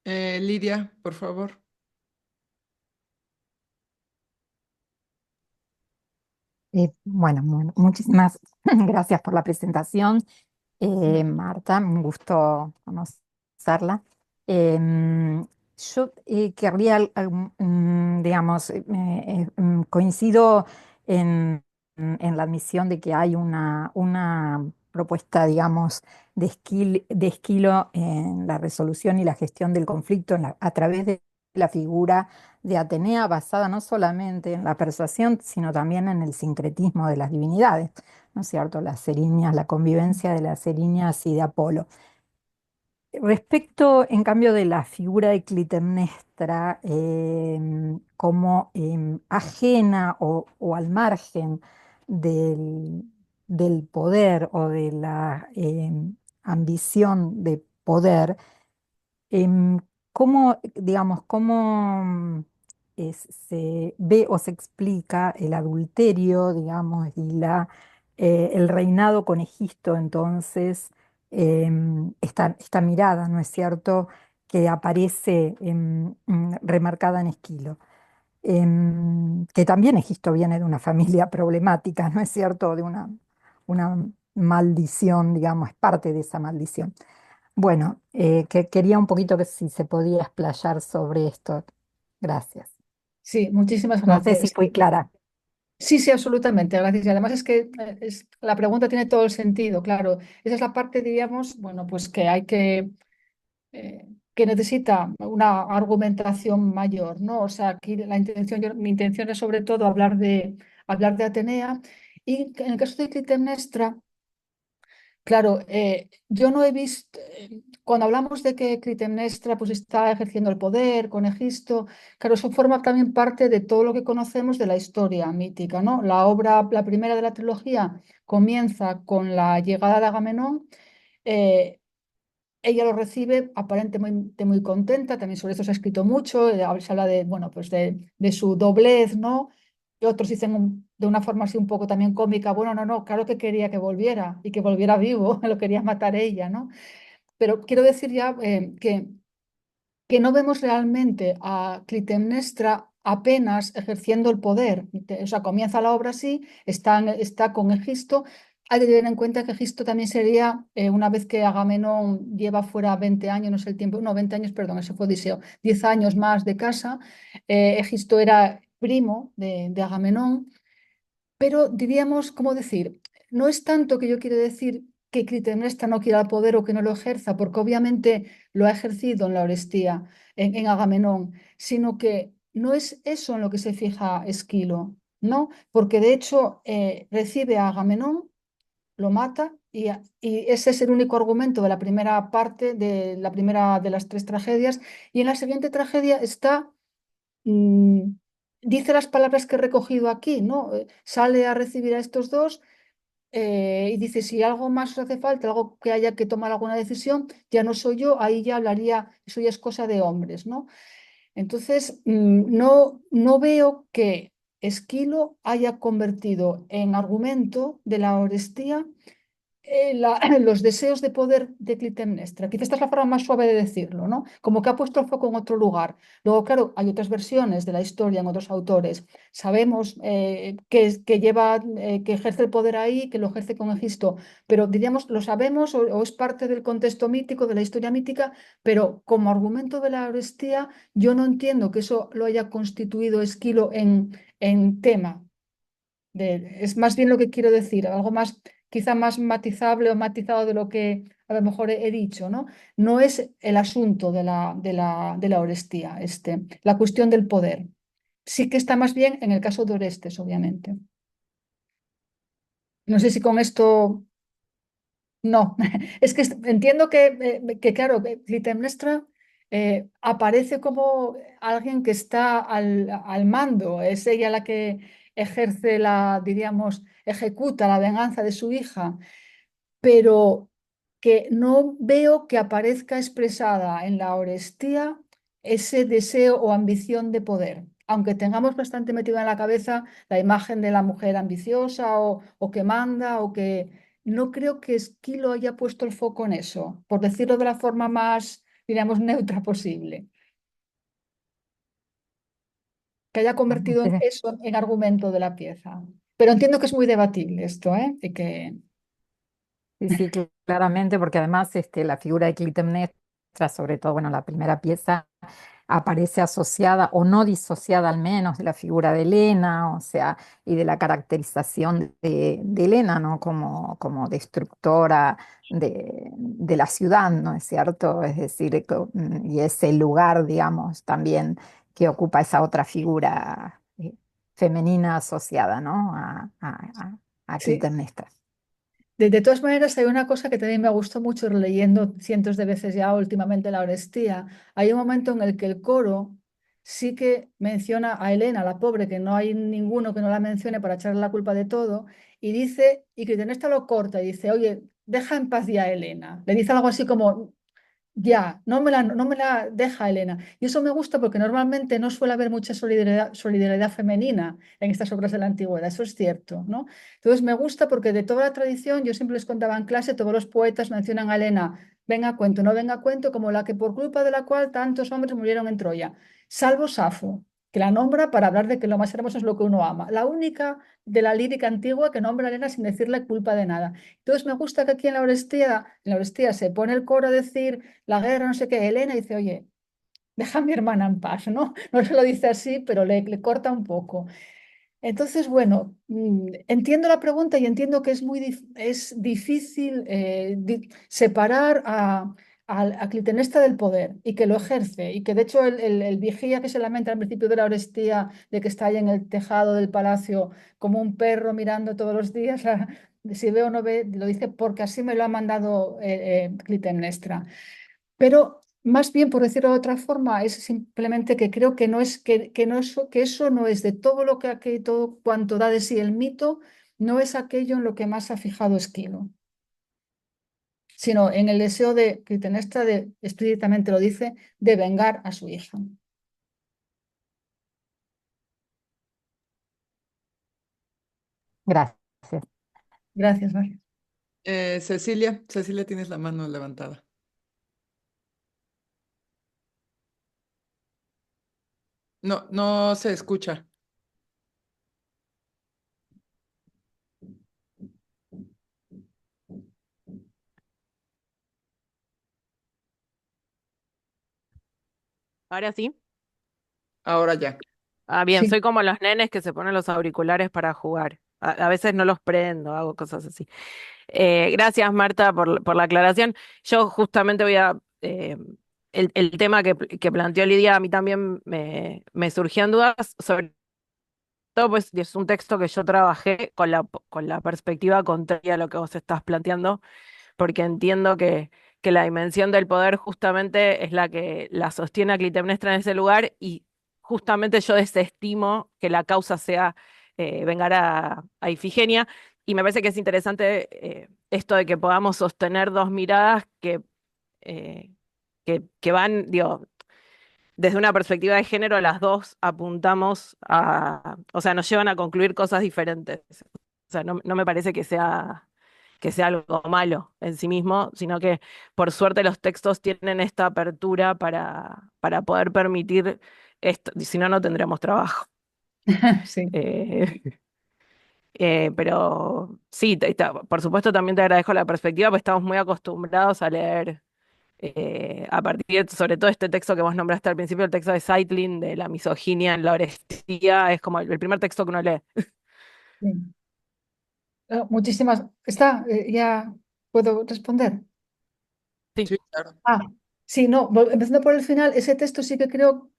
gracias. Lidia, por favor. Bueno, muchísimas gracias por la presentación, Marta, un gusto conocerla. Yo querría, digamos, coincido en la admisión de que hay una propuesta, digamos, de Esquilo en la resolución y la gestión del conflicto a través de la figura de Atenea basada no solamente en la persuasión, sino también en el sincretismo de las divinidades, ¿no es cierto? Las erinias, la convivencia de las erinias y de Apolo. Respecto, en cambio, de la figura de Clitemnestra, como ajena o al margen del, del poder o de la ambición de poder, em, ¿cómo, digamos, se ve o se explica el adulterio, digamos, y el reinado con Egisto, entonces, esta mirada, ¿no es cierto?, que aparece remarcada en Esquilo? Que también Egisto viene de una familia problemática, ¿no es cierto?, de una maldición, digamos, es parte de esa maldición. Bueno, que quería un poquito que si se podía explayar sobre esto. Gracias. Sí, muchísimas No sé si gracias. fui clara. Sí, sí, absolutamente, gracias. Y además es que la pregunta tiene todo el sentido, claro. Esa es la parte, diríamos, bueno, pues que hay que necesita una argumentación mayor, ¿no? O sea, aquí mi intención es sobre todo hablar de Atenea y en el caso de Clitemnestra. Claro, yo no he visto, cuando hablamos de que Clitemnestra pues está ejerciendo el poder con Egisto, claro, eso forma también parte de todo lo que conocemos de la historia mítica, ¿no? La obra, la primera de la trilogía, comienza con la llegada de Agamenón. eh, Ella lo recibe aparentemente muy contenta, también sobre eso se ha escrito mucho, se habla de, bueno, pues de su doblez, ¿no? Y otros dicen de una forma así un poco también cómica, bueno, no, no, claro que quería que volviera y que volviera vivo, lo quería matar ella, ¿no? Pero quiero decir ya que no vemos realmente a Clitemnestra apenas ejerciendo el poder. O sea, comienza la obra así, está con Egisto. Hay que tener en cuenta que Egisto también sería, una vez que Agamenón lleva fuera 20 años, no sé el tiempo, no, 20 años, perdón, eso fue Odiseo, 10 años más de casa. Egisto era primo de Agamenón, pero diríamos, ¿cómo decir? No es tanto que yo quiero decir que Clitemnestra no quiera el poder o que no lo ejerza, porque obviamente lo ha ejercido en la Orestía, en Agamenón, sino que no es eso en lo que se fija Esquilo, ¿no? Porque de hecho recibe a Agamenón, lo mata y ese es el único argumento de la primera parte, de la primera de las tres tragedias, y en la siguiente tragedia está mm, dice las palabras que he recogido aquí, ¿no? Sale a recibir a estos dos y dice, si algo más os hace falta, algo que haya que tomar alguna decisión, ya no soy yo, ahí ya hablaría, eso ya es cosa de hombres, ¿no? Entonces, no veo que Esquilo haya convertido en argumento de la Orestía los deseos de poder de Clitemnestra. Quizás esta es la forma más suave de decirlo, ¿no? Como que ha puesto el foco en otro lugar. Luego, claro, hay otras versiones de la historia en otros autores. Sabemos que ejerce el poder ahí, que lo ejerce con Egisto, pero diríamos, lo sabemos o es parte del contexto mítico, de la historia mítica, pero como argumento de la Orestía, yo no entiendo que eso lo haya constituido Esquilo en tema es más bien lo que quiero decir, algo más, quizá más matizable o matizado de lo que a lo mejor he dicho, ¿no? No es el asunto de la Orestía, la cuestión del poder. Sí que está más bien en el caso de Orestes, obviamente. No sé si con esto. No, es que entiendo que claro, que Clitemnestra aparece como alguien que está al mando, es ella la que ejerce diríamos, ejecuta la venganza de su hija, pero que no veo que aparezca expresada en la Orestía ese deseo o ambición de poder, aunque tengamos bastante metida en la cabeza la imagen de la mujer ambiciosa o que manda o que no creo que Esquilo haya puesto el foco en eso, por decirlo de la forma más, digamos, neutra posible, que haya convertido en eso en argumento de la pieza. Pero entiendo que es muy debatible esto, ¿eh? Y que Sí, sí, claramente, porque además la figura de Clitemnestra, sobre todo, bueno, la primera pieza, aparece asociada o no disociada al menos de la figura de Helena, o sea, y de la caracterización de Helena, ¿no? Como destructora de la ciudad, ¿no es cierto? Es decir, y ese lugar, digamos, también que ocupa esa otra figura femenina asociada, ¿no? A sí. Clitemnestra. De todas maneras, hay una cosa que también me gustó mucho leyendo cientos de veces ya últimamente la Orestía. Hay un momento en el que el coro sí que menciona a Helena, la pobre, que no hay ninguno que no la mencione para echarle la culpa de todo, y dice, y Clitemnestra lo corta y dice, oye, deja en paz ya a Helena. Le dice algo así como, ya, no me la deja Elena. Y eso me gusta porque normalmente no suele haber mucha solidaridad femenina en estas obras de la antigüedad, eso es cierto, ¿no? Entonces me gusta porque de toda la tradición, yo siempre les contaba en clase, todos los poetas mencionan a Elena, venga a cuento, no venga a cuento, como la que por culpa de la cual tantos hombres murieron en Troya, salvo Safo, que la nombra para hablar de que lo más hermoso es lo que uno ama. La única de la lírica antigua que nombra a Elena sin decirle culpa de nada. Entonces me gusta que aquí en la Orestía se pone el coro a decir la guerra, no sé qué, Elena dice, oye, deja a mi hermana en paz, ¿no? No se lo dice así, pero le corta un poco. Entonces, bueno, entiendo la pregunta y entiendo que es difícil separar a Clitemnestra del poder y que lo ejerce y que de hecho el vigía que se lamenta al principio de la Orestía de que está ahí en el tejado del palacio como un perro mirando todos los días si ve o no ve, lo dice porque así me lo ha mandado Clitemnestra. Pero más bien, por decirlo de otra forma, es simplemente que creo que no es que no es, que eso no es de todo lo que todo cuanto da de sí el mito, no es aquello en lo que más ha fijado Esquilo, sino en el deseo de Clitemnestra de, explícitamente lo dice, de vengar a su hija. Gracias. Gracias, María. Cecilia, tienes la mano levantada. No, no se escucha. Ahora sí. Ahora ya. Ah, bien, Sí. soy como los nenes que se ponen los auriculares para jugar. A veces no los prendo, hago cosas así. Gracias, Marta, por la aclaración. Yo justamente voy a... el tema que planteó Lidia a mí también me surgían dudas, sobre todo pues es un texto que yo trabajé con la perspectiva contraria a lo que vos estás planteando, porque entiendo que la dimensión del poder justamente es la que la sostiene a Clitemnestra en ese lugar y justamente yo desestimo que la causa sea vengar a Ifigenia y me parece que es interesante esto de que podamos sostener dos miradas eh, que van, digo, desde una perspectiva de género, las dos apuntamos o sea, nos llevan a concluir cosas diferentes. O sea, no me parece que sea algo malo en sí mismo, sino que por suerte los textos tienen esta apertura para poder permitir esto, si no, no tendríamos trabajo. Sí. Eh, pero sí, por supuesto también te agradezco la perspectiva, porque estamos muy acostumbrados a leer a partir, sobre todo este texto que vos nombraste al principio, el texto de Zeitlin, de la misoginia en la Orestía, es como el primer texto que uno lee. Sí. Muchísimas. ¿Ya puedo responder? Sí. Sí, claro. Ah, sí, no, empezando por el final, ese texto sí que creo,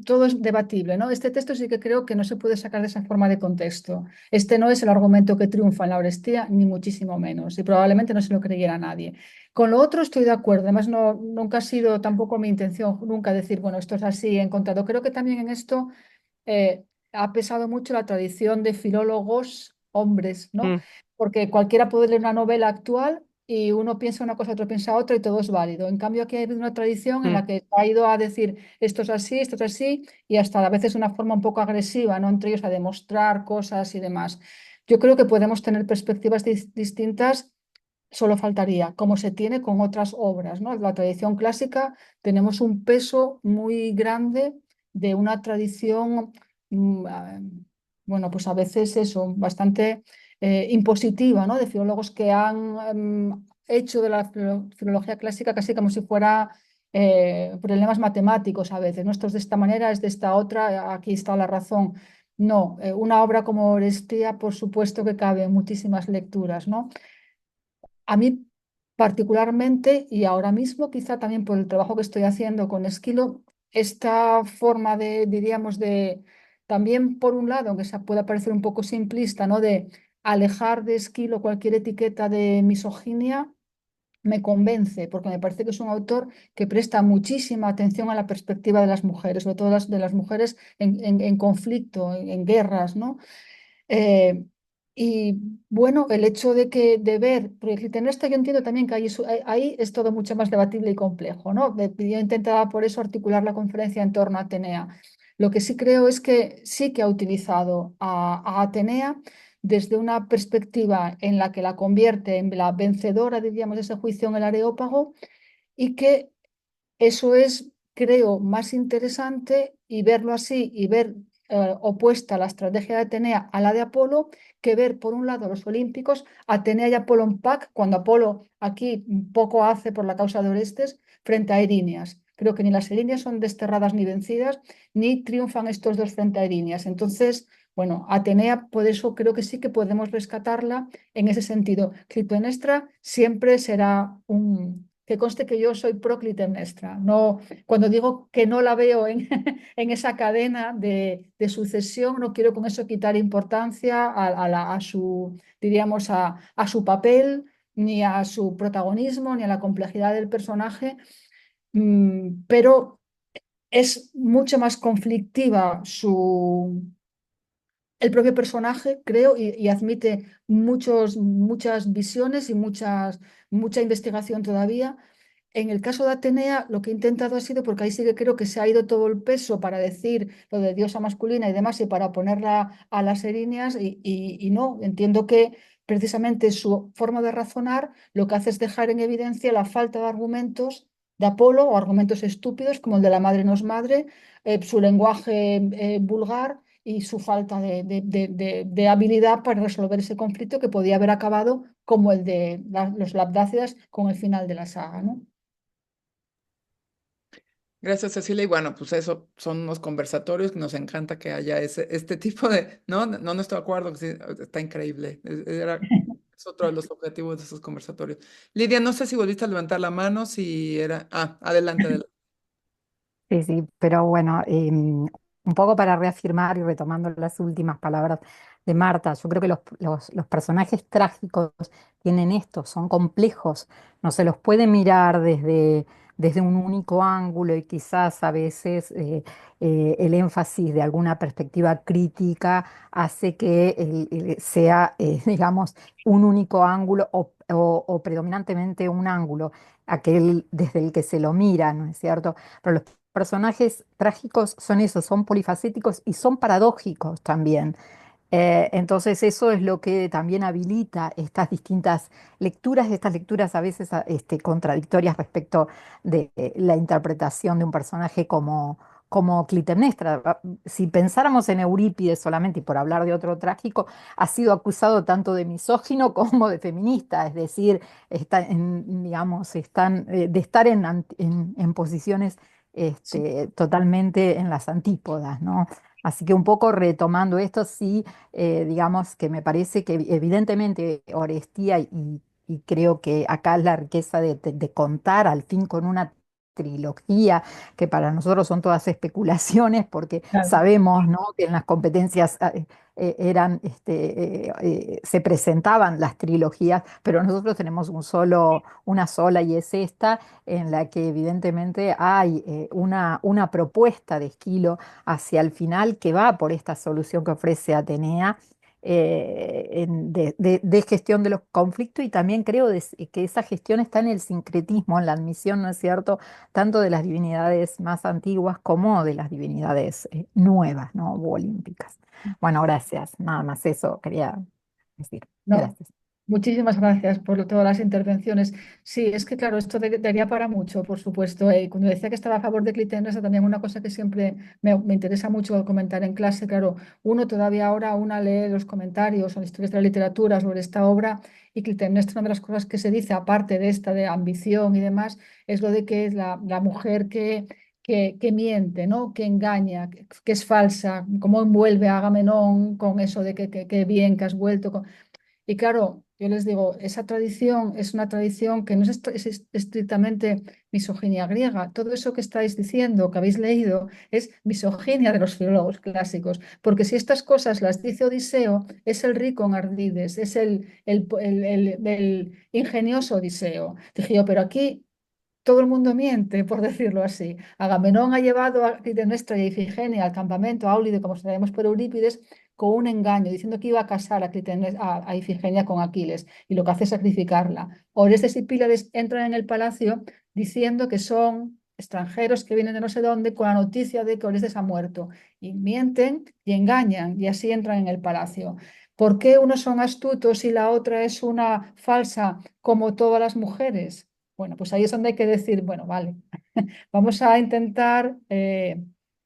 todo es debatible, ¿no? Este texto sí que creo que no se puede sacar de esa forma de contexto. Este no es el argumento que triunfa en la Orestía, ni muchísimo menos, y probablemente no se lo creyera nadie. Con lo otro estoy de acuerdo, además no, nunca ha sido tampoco mi intención, nunca decir, bueno, esto es así, he encontrado. Creo que también en esto ha pesado mucho la tradición de filólogos hombres, ¿no? Mm, Porque cualquiera puede leer una novela actual y uno piensa una cosa, otro piensa otra y todo es válido. En cambio, aquí hay una tradición en mm. la que ha ido a decir esto es así y hasta a veces de una forma un poco agresiva, ¿no? Entre ellos a demostrar cosas y demás. Yo creo que podemos tener perspectivas distintas. Solo faltaría, como se tiene con otras obras, ¿no? La tradición clásica tenemos un peso muy grande de una tradición, mm, ah, bueno, pues a veces eso, bastante impositiva, ¿no? De filólogos que han hecho de la filología clásica casi como si fuera problemas matemáticos a veces, ¿no? Esto es de esta manera, es de esta otra, aquí está la razón. No, una obra como Orestía, por supuesto que cabe en muchísimas lecturas, ¿no? A mí particularmente, y ahora mismo quizá también por el trabajo que estoy haciendo con Esquilo, esta forma de, diríamos, de también por un lado, aunque pueda parecer un poco simplista, ¿no? De alejar de Esquilo cualquier etiqueta de misoginia me convence, porque me parece que es un autor que presta muchísima atención a la perspectiva de las mujeres, sobre todo de las mujeres en conflicto, en guerras, ¿no? Eh, y bueno, el hecho de ver, porque Clitemnestra yo entiendo también que ahí es todo mucho más debatible y complejo, ¿no? Yo intentaba por eso articular la conferencia en torno a Atenea. Lo que sí creo es que sí que ha utilizado a Atenea desde una perspectiva en la que la convierte en la vencedora, diríamos, de ese juicio en el Areópago, y que eso es, creo, más interesante y verlo así y ver opuesta la estrategia de Atenea a la de Apolo, que ver, por un lado, los olímpicos, Atenea y Apolo en pack, cuando Apolo aquí poco hace por la causa de Orestes, frente a Erinias. Creo que ni las Erinias son desterradas ni vencidas, ni triunfan estos dos frente a Erinias. Entonces, bueno, Atenea, por eso creo que sí que podemos rescatarla en ese sentido. Clitemnestra siempre será un... Que conste que yo soy pro Clitemnestra. No, cuando digo que no la veo en, en esa cadena de sucesión, no quiero con eso quitar importancia a su, diríamos, a su papel, ni a su protagonismo, ni a la complejidad del personaje, pero es mucho más conflictiva el propio personaje, creo, y admite muchas visiones y mucha investigación todavía. En el caso de Atenea, lo que he intentado ha sido, porque ahí sí que creo que se ha ido todo el peso para decir lo de diosa masculina y demás, y para ponerla a las erinias, y no, entiendo que precisamente su forma de razonar lo que hace es dejar en evidencia la falta de argumentos de Apolo, o argumentos estúpidos como el de la madre no es madre, su lenguaje vulgar y su falta de habilidad para resolver ese conflicto que podía haber acabado como el de los Labdácidas con el final de la saga, ¿no? Gracias, Cecilia. Y bueno, pues eso son unos conversatorios que nos encanta que haya este tipo de... No, no, no estoy de acuerdo, sí, está increíble. Es otro de los objetivos de esos conversatorios. Lidia, no sé si volviste a levantar la mano, si era... Ah, adelante, adelante. Sí, sí, pero bueno, un poco para reafirmar y retomando las últimas palabras de Marta, yo creo que los personajes trágicos tienen esto, son complejos, no se los puede mirar desde un único ángulo y quizás a veces el énfasis de alguna perspectiva crítica hace que sea, digamos, un único ángulo o predominantemente un ángulo, aquel desde el que se lo mira, ¿no es cierto? Pero los personajes trágicos son esos, son polifacéticos y son paradójicos también. Entonces eso es lo que también habilita estas distintas lecturas, estas lecturas a veces contradictorias respecto de la interpretación de un personaje como Clitemnestra. Si pensáramos en Eurípides solamente, y por hablar de otro trágico, ha sido acusado tanto de misógino como de feminista, es decir, digamos, de estar en posiciones Sí. totalmente en las antípodas, ¿no? Así que un poco retomando esto, sí, digamos que me parece que evidentemente Orestía y creo que acá la riqueza de contar al fin con una trilogía, que para nosotros son todas especulaciones, porque Claro. sabemos, ¿no?, que en las competencias se presentaban las trilogías, pero nosotros tenemos una sola y es esta, en la que evidentemente hay una propuesta de Esquilo hacia el final que va por esta solución que ofrece Atenea, de gestión de los conflictos, y también creo que esa gestión está en el sincretismo, en la admisión, ¿no es cierto?, tanto de las divinidades más antiguas como de las divinidades nuevas, ¿no?, u olímpicas. Bueno, gracias, nada más eso quería decir. No, Gracias. muchísimas gracias por todas las intervenciones. Sí, es que claro, esto daría para mucho, por supuesto. Cuando decía que estaba a favor de Clitemnestra, también una cosa que siempre me interesa mucho comentar en clase, claro, uno todavía ahora una lee los comentarios o las historias de la literatura sobre esta obra, y Clitemnestra, una de las cosas que se dice, aparte de esta de ambición y demás, es lo de que es la mujer que miente, ¿no? Que engaña, que es falsa, cómo envuelve a Agamenón con eso de que bien, que has vuelto. Y claro, yo les digo, esa tradición es una tradición que no es, es estrictamente misoginia griega. Todo eso que estáis diciendo, que habéis leído, es misoginia de los filólogos clásicos. Porque si estas cosas las dice Odiseo, es el rico en ardides, es el ingenioso Odiseo. Dije yo, pero aquí todo el mundo miente, por decirlo así. Agamenón ha llevado a Clitemnestra y a Ifigenia al campamento áulide, como sabemos por Eurípides, con un engaño, diciendo que iba a casar a Ifigenia con Aquiles, y lo que hace es sacrificarla. Orestes y Pílades entran en el palacio diciendo que son extranjeros que vienen de no sé dónde con la noticia de que Orestes ha muerto. Y mienten y engañan, y así entran en el palacio. ¿Por qué unos son astutos y la otra es una falsa como todas las mujeres? Bueno, pues ahí es donde hay que decir, bueno, vale, vamos a intentar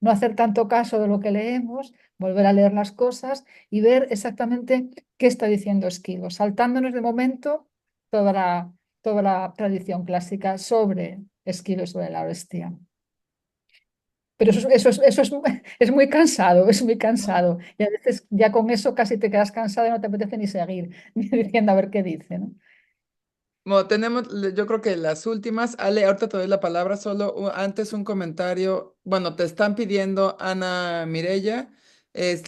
no hacer tanto caso de lo que leemos, volver a leer las cosas y ver exactamente qué está diciendo Esquilo, saltándonos de momento toda la tradición clásica sobre Esquilo y sobre la Orestía. Pero es muy cansado, es muy cansado. Y a veces ya con eso casi te quedas cansado y no te apetece ni seguir, ni diciendo a ver qué dice, ¿no? Bueno, tenemos, yo creo que las últimas. Ale, ahorita te doy la palabra, solo antes un comentario. Bueno, te están pidiendo, Ana Mirella, es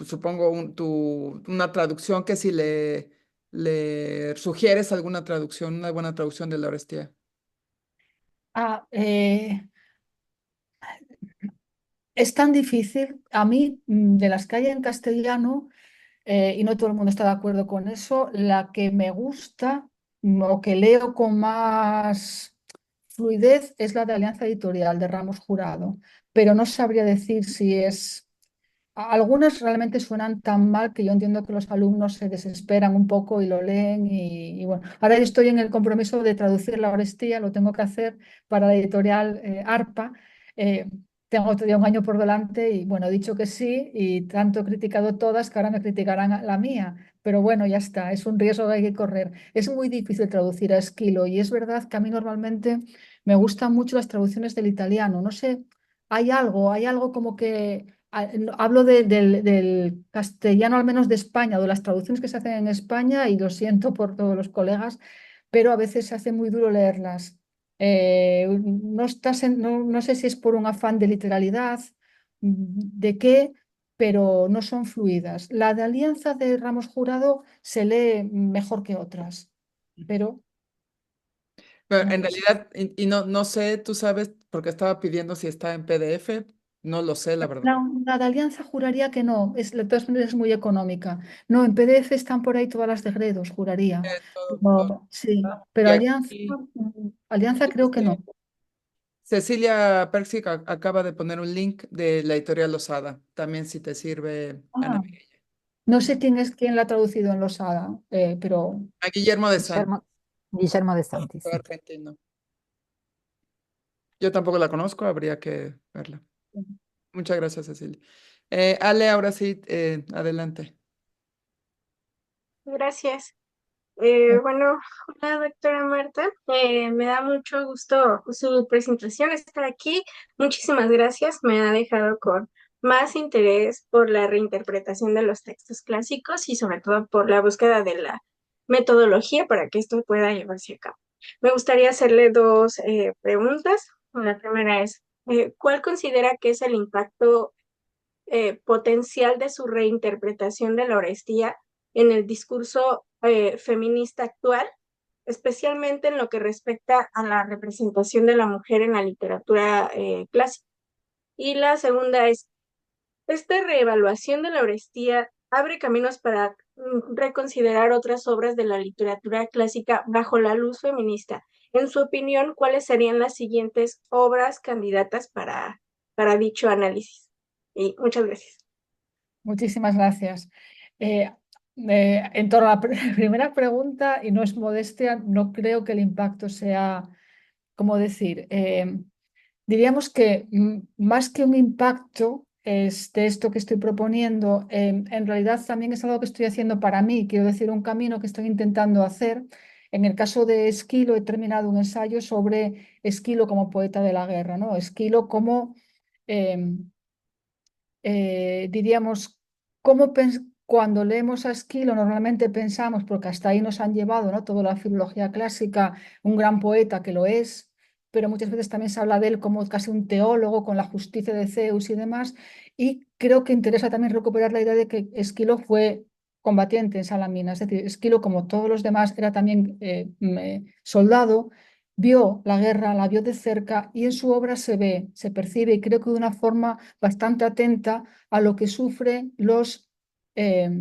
supongo, una traducción que si le sugieres alguna traducción, una buena traducción de la Orestía. Ah, es tan difícil. A mí, de las que hay en castellano, y no todo el mundo está de acuerdo con eso, la que me gusta o que leo con más fluidez es la de Alianza Editorial de Ramos Jurado, pero no sabría decir si es... Algunas realmente suenan tan mal que yo entiendo que los alumnos se desesperan un poco y lo leen y bueno, ahora yo estoy en el compromiso de traducir la Orestía, lo tengo que hacer para la editorial ARPA. Eh, Tengo todavía un año por delante y bueno, he dicho que sí y tanto he criticado todas que ahora me criticarán la mía, pero bueno, ya está, es un riesgo que hay que correr. Es muy difícil traducir a Esquilo y es verdad que a mí normalmente me gustan mucho las traducciones del italiano, no sé, hay algo como que hablo del castellano, al menos de España, o de las traducciones que se hacen en España, y lo siento por todos los colegas, pero a veces se hace muy duro leerlas. No sé si es por un afán de literalidad, de qué, pero no son fluidas. La de Alianza de Ramos Jurado se lee mejor que otras, pero Pero bueno, en pues realidad, y no sé, tú sabes, porque estaba pidiendo si está en PDF, no lo sé, la verdad. la de Alianza juraría que no, de todas maneras es muy económica. No, en PDF están por ahí todas las de Gredos, juraría. Sí, pero Y Alianza, aquí, Alianza creo que no. dice, Cecilia Persic acaba de poner un link de la editorial Losada, también si te sirve, Ana. Ah, no sé quién la ha traducido en Losada, pero A Guillermo de Santos, Guillermo, Guillermo de Santi, sí. argentino. Yo tampoco la conozco, habría que verla. Muchas gracias, Cecilia. Ale, ahora sí, adelante. Gracias. Bueno, hola doctora Marta. Me da mucho gusto su presentación, estar aquí. Muchísimas gracias. Me ha dejado con más interés por la reinterpretación de los textos clásicos y sobre todo por la búsqueda de la metodología para que esto pueda llevarse a cabo. Me gustaría hacerle dos preguntas. La primera es, ¿cuál considera que es el impacto potencial de su reinterpretación de la Orestía en el discurso feminista actual, especialmente en lo que respecta a la representación de la mujer en la literatura clásica? Y la segunda es, ¿esta reevaluación de la Orestía abre caminos para reconsiderar otras obras de la literatura clásica bajo la luz feminista? En su opinión, ¿cuáles serían las siguientes obras candidatas para dicho análisis? Y muchas gracias. Muchísimas gracias. Eh, en torno a la primera pregunta, y no es modestia, no creo que el impacto sea, ¿cómo decir? Diríamos que más que un impacto de esto que estoy proponiendo, en realidad también es algo que estoy haciendo para mí, quiero decir, un camino que estoy intentando hacer. En el caso de Esquilo, he terminado un ensayo sobre Esquilo como poeta de la guerra, ¿no? Esquilo como, diríamos, cómo cuando leemos a Esquilo normalmente pensamos, porque hasta ahí nos han llevado, ¿no? Toda la filología clásica, un gran poeta que lo es, pero muchas veces también se habla de él como casi un teólogo con la justicia de Zeus y demás, y creo que interesa también recuperar la idea de que Esquilo fue combatiente en Salamina, es decir, Esquilo, como todos los demás, era también soldado, vio la guerra, la vio de cerca y en su obra se ve, se percibe, y creo que de una forma bastante atenta a lo que sufren los eh,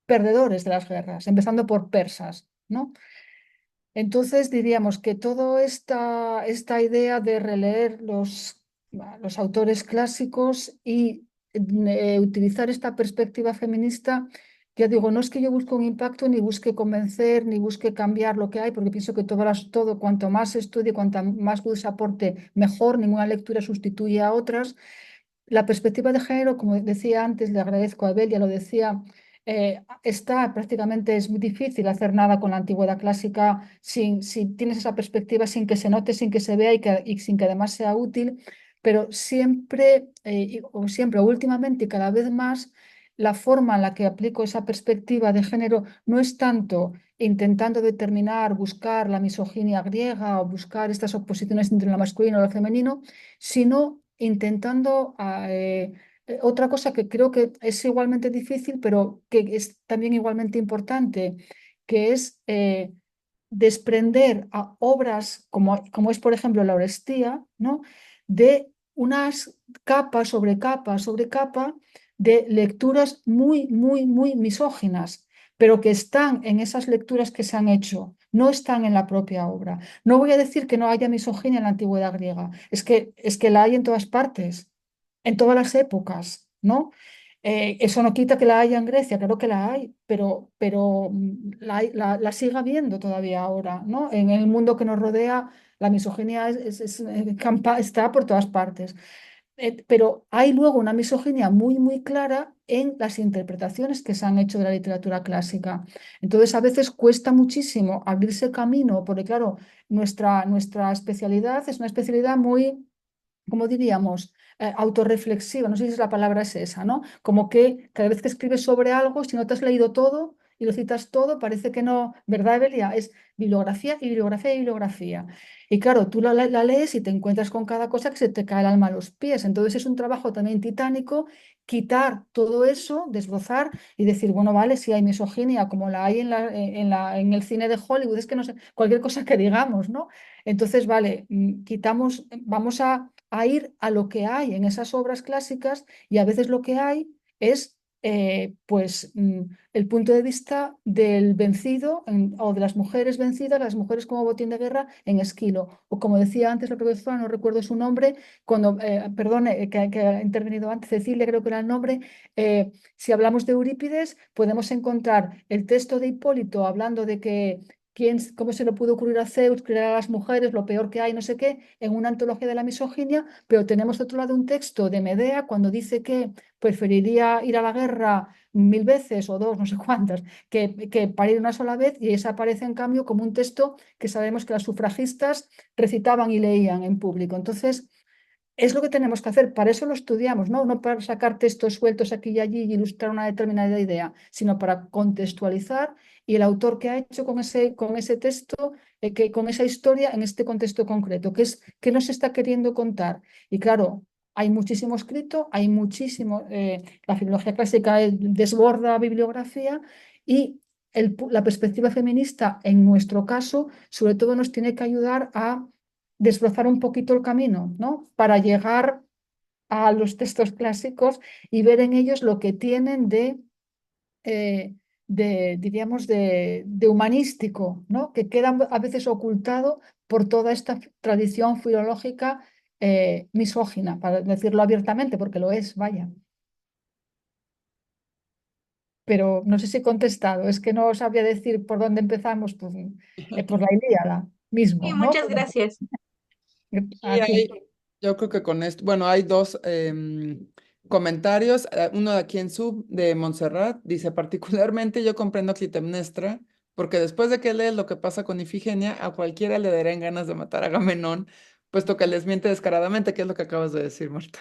perdedores de las guerras, empezando por persas, ¿no? Entonces diríamos que toda esta idea de releer los autores clásicos y utilizar esta perspectiva feminista, ya digo, no es que yo busque un impacto, ni busque convencer, ni busque cambiar lo que hay, porque pienso que todo cuanto más se estudie, cuanto más luz se aporte, mejor, ninguna lectura sustituye a otras. La perspectiva de género, como decía antes, le agradezco a Abel, ya lo decía, prácticamente es muy difícil hacer nada con la antigüedad clásica si tienes esa perspectiva sin que se note, sin que se vea y sin que además sea útil, pero siempre, o últimamente y cada vez más, la forma en la que aplico esa perspectiva de género no es tanto intentando determinar, buscar la misoginia griega o buscar estas oposiciones entre lo masculino y lo femenino, sino intentando otra cosa que creo que es igualmente difícil, pero que es también igualmente importante, que es desprender a obras como es, por ejemplo, la Orestía, ¿no? De unas capas sobre capa sobre capa de lecturas muy, muy, muy misóginas, pero que están en esas lecturas que se han hecho, no están en la propia obra. No voy a decir que no haya misoginia en la antigüedad griega, es que la hay en todas partes, en todas las épocas, ¿no? Eso no quita que la haya en Grecia, claro que la hay, pero la sigue habiendo todavía ahora, ¿no? En el mundo que nos rodea, la misoginia está por todas partes. Pero hay luego una misoginia muy, muy clara en las interpretaciones que se han hecho de la literatura clásica. Entonces, a veces cuesta muchísimo abrirse camino, porque claro, nuestra especialidad es una especialidad muy, como diríamos, autorreflexiva, no sé si la palabra es esa, ¿no? Como que cada vez que escribes sobre algo, si no te has leído todo y lo citas todo, parece que no, ¿verdad, Evelia? Es bibliografía y bibliografía y bibliografía. Y claro, tú la lees y te encuentras con cada cosa que se te cae el alma a los pies. Entonces es un trabajo también titánico quitar todo eso, desbrozar y decir, bueno, vale, si hay misoginia como la hay en el cine de Hollywood, es que no sé, cualquier cosa que digamos, ¿no? Entonces, vale, quitamos, vamos a ir a lo que hay en esas obras clásicas y a veces lo que hay es el punto de vista del vencido o de las mujeres vencidas, las mujeres como botín de guerra en Esquilo. O como decía antes la profesora, no recuerdo su nombre, perdone, que ha intervenido antes, Cecilia creo que era el nombre, si hablamos de Eurípides, podemos encontrar el texto de Hipólito hablando de que cómo se le pudo ocurrir a Zeus crear a las mujeres, lo peor que hay, no sé qué, en una antología de la misoginia, pero tenemos de otro lado un texto de Medea cuando dice que preferiría ir a la guerra 1000 veces o dos, no sé cuántas, que para ir una sola vez, y esa aparece en cambio como un texto que sabemos que las sufragistas recitaban y leían en público. Entonces, es lo que tenemos que hacer, para eso lo estudiamos, ¿no? No para sacar textos sueltos aquí y allí y ilustrar una determinada idea, sino para contextualizar y el autor que ha hecho con ese texto, con esa historia en este contexto concreto, qué nos está queriendo contar. Y claro, hay muchísimo escrito, hay muchísimo, la filología clásica desborda bibliografía y la perspectiva feminista, en nuestro caso, sobre todo nos tiene que ayudar a desbrozar un poquito el camino, ¿no? Para llegar a los textos clásicos y ver en ellos lo que tienen diríamos, de humanístico, ¿no? Que queda a veces ocultado por toda esta tradición filológica misógina, para decirlo abiertamente, porque lo es, vaya. Pero no sé si he contestado, es que no sabría decir por dónde empezamos, por la Ilíada Y mismo, ¿no? muchas gracias. Y Aquí. yo creo que con esto, bueno, hay dos comentarios. Uno de aquí en Sub, de Montserrat, dice, particularmente yo comprendo a Clitemnestra, porque después de que lees lo que pasa con Ifigenia, a cualquiera le darían ganas de matar a Agamenón, puesto que les miente descaradamente, que es lo que acabas de decir, Marta.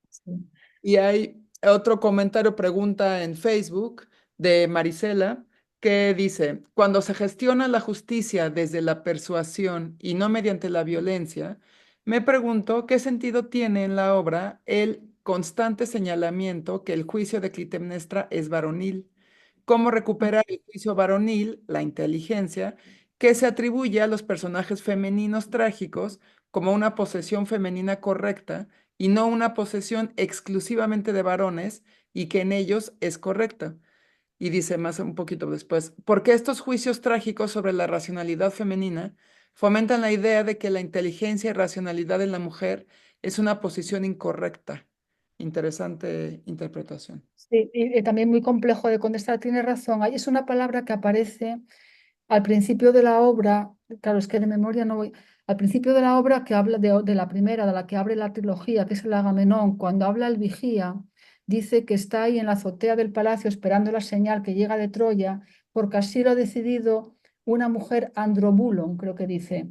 Sí. Y hay otro comentario, pregunta en Facebook de Marisela, que dice, cuando se gestiona la justicia desde la persuasión y no mediante la violencia, me pregunto qué sentido tiene en la obra el constante señalamiento que el juicio de Clitemnestra es varonil. ¿Cómo recuperar el juicio varonil, la inteligencia, que se atribuye a los personajes femeninos trágicos como una posesión femenina correcta y no una posesión exclusivamente de varones y que en ellos es correcta? Y dice más un poquito después, porque estos juicios trágicos sobre la racionalidad femenina fomentan la idea de que la inteligencia y racionalidad en la mujer es una posición incorrecta. Interesante interpretación. Sí, y también muy complejo de contestar, tiene razón. Ahí es una palabra que aparece al principio de la obra, claro, es que de memoria no voy, al principio de la obra que habla de la primera, de la que abre la trilogía, que es el Agamenón, cuando habla el vigía, dice que está ahí en la azotea del palacio esperando la señal que llega de Troya, porque así lo ha decidido una mujer androbulon, creo que dice.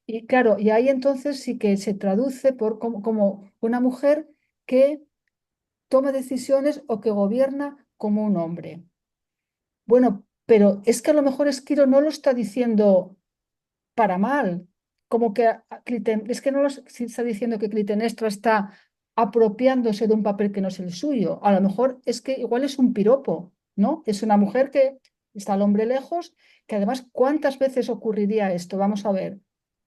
Y claro, y ahí entonces sí que se traduce como una mujer que toma decisiones o que gobierna como un hombre. Bueno, pero es que a lo mejor Esquiro no lo está diciendo para mal, como que es que no lo si está diciendo que Clitemnestra está apropiándose de un papel que no es el suyo. A lo mejor es que igual es un piropo, ¿no? Es una mujer que está al hombre lejos, que además, ¿cuántas veces ocurriría esto? Vamos a ver.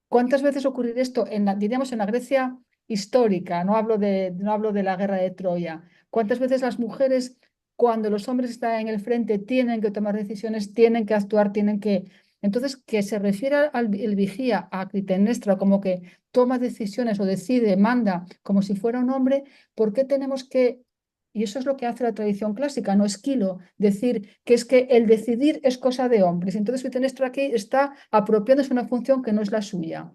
¿Cuántas veces ocurriría esto diríamos, en la Grecia histórica? No hablo de la guerra de Troya. ¿Cuántas veces las mujeres, cuando los hombres están en el frente, tienen que tomar decisiones, tienen que actuar, tienen que... Entonces, que se refiere el vigía a Clitemnestra como que toma decisiones o decide, manda, como si fuera un hombre, ¿por qué tenemos que... Y eso es lo que hace la tradición clásica, no Esquilo, decir que es que el decidir es cosa de hombres. Entonces Clitemnestra aquí está apropiándose una función que no es la suya.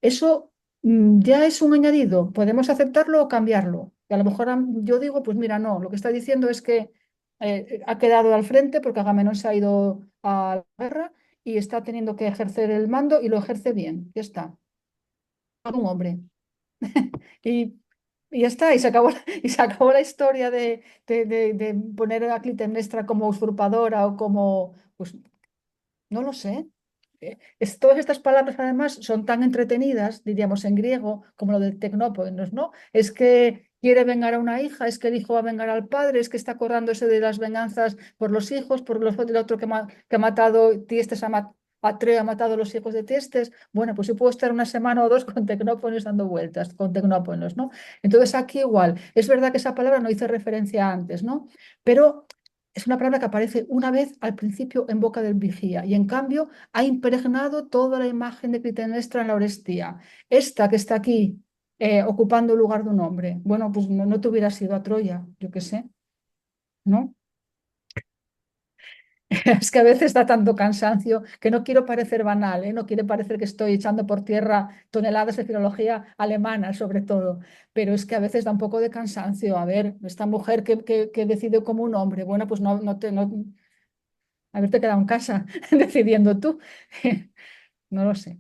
Eso ya es un añadido, podemos aceptarlo o cambiarlo. Y a lo mejor yo digo, pues mira, no, lo que está diciendo es que ha quedado al frente porque Agamenón se ha ido a la guerra y está teniendo que ejercer el mando y lo ejerce bien, ya está. Un hombre. Y, y ya está, y se acabó la historia de poner a Clitemnestra como usurpadora o como, pues no lo sé. Todas estas palabras además son tan entretenidas, diríamos en griego, como lo del tecnópodos, ¿no? Es que quiere vengar a una hija, es que el hijo va a vengar al padre, es que está acordándose de las venganzas por los hijos, por el otro que ha matado, Tiestes Atreo ha matado a los hijos de Tiestes. Bueno, pues yo puedo estar una semana o dos con tecnópodos dando vueltas, con tecnópodos, ¿no? Entonces aquí igual, es verdad que esa palabra no hice referencia antes, ¿no? Pero es una palabra que aparece una vez al principio en boca del vigía y en cambio ha impregnado toda la imagen de Clitemnestra en la Orestía. Esta que está aquí ocupando el lugar de un hombre, bueno, pues no te hubieras ido a Troya, yo qué sé, ¿no? Es que a veces da tanto cansancio que no quiero parecer banal, ¿eh? No quiere parecer que estoy echando por tierra toneladas de filología alemana, sobre todo, pero es que a veces da un poco de cansancio. A ver, esta mujer que decide como un hombre, bueno, pues no haberte quedado en casa decidiendo tú. No lo sé,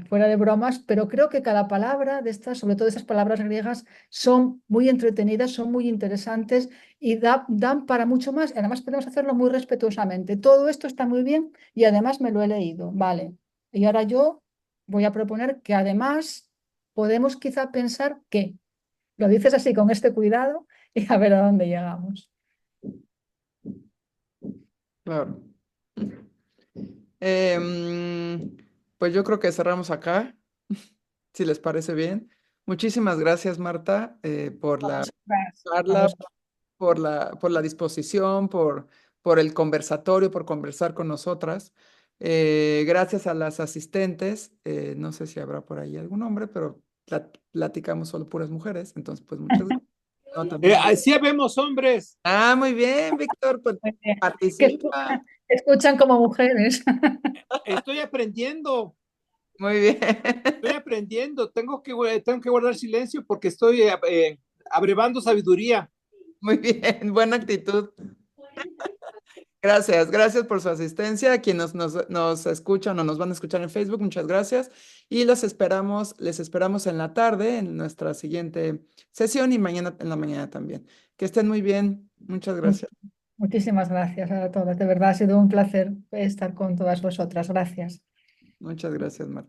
fuera de bromas, pero creo que cada palabra de estas, sobre todo esas palabras griegas, son muy entretenidas, son muy interesantes y dan para mucho más. Además, podemos hacerlo muy respetuosamente. Todo esto está muy bien y además me lo he leído, vale. Y ahora yo voy a proponer que además podemos quizá pensar que lo dices así con este cuidado y a ver a dónde llegamos. Claro. Em, pues yo creo que cerramos acá, si les parece bien. Muchísimas gracias, Marta, por la A charla, vos. por la disposición, por el conversatorio, por conversar con nosotras. Gracias a las asistentes. No sé si habrá por ahí algún hombre, pero platicamos solo puras mujeres. Entonces, pues muchas gracias. No, también. Sí vemos hombres. Ah, muy bien, Víctor, pues Que participa. escuchan como mujeres. Estoy aprendiendo. Muy bien. Estoy aprendiendo. Tengo que guardar silencio porque estoy abrevando sabiduría. Muy bien, buena actitud. Gracias, gracias por su asistencia. A quienes nos escuchan o nos van a escuchar en Facebook, muchas gracias. Y les esperamos en la tarde en nuestra siguiente sesión y mañana en la mañana también. Que Que estén muy bien. Muchas gracias. Muchísimas gracias a todas. De verdad ha sido un placer estar con todas vosotras. Gracias. Muchas gracias, Marta.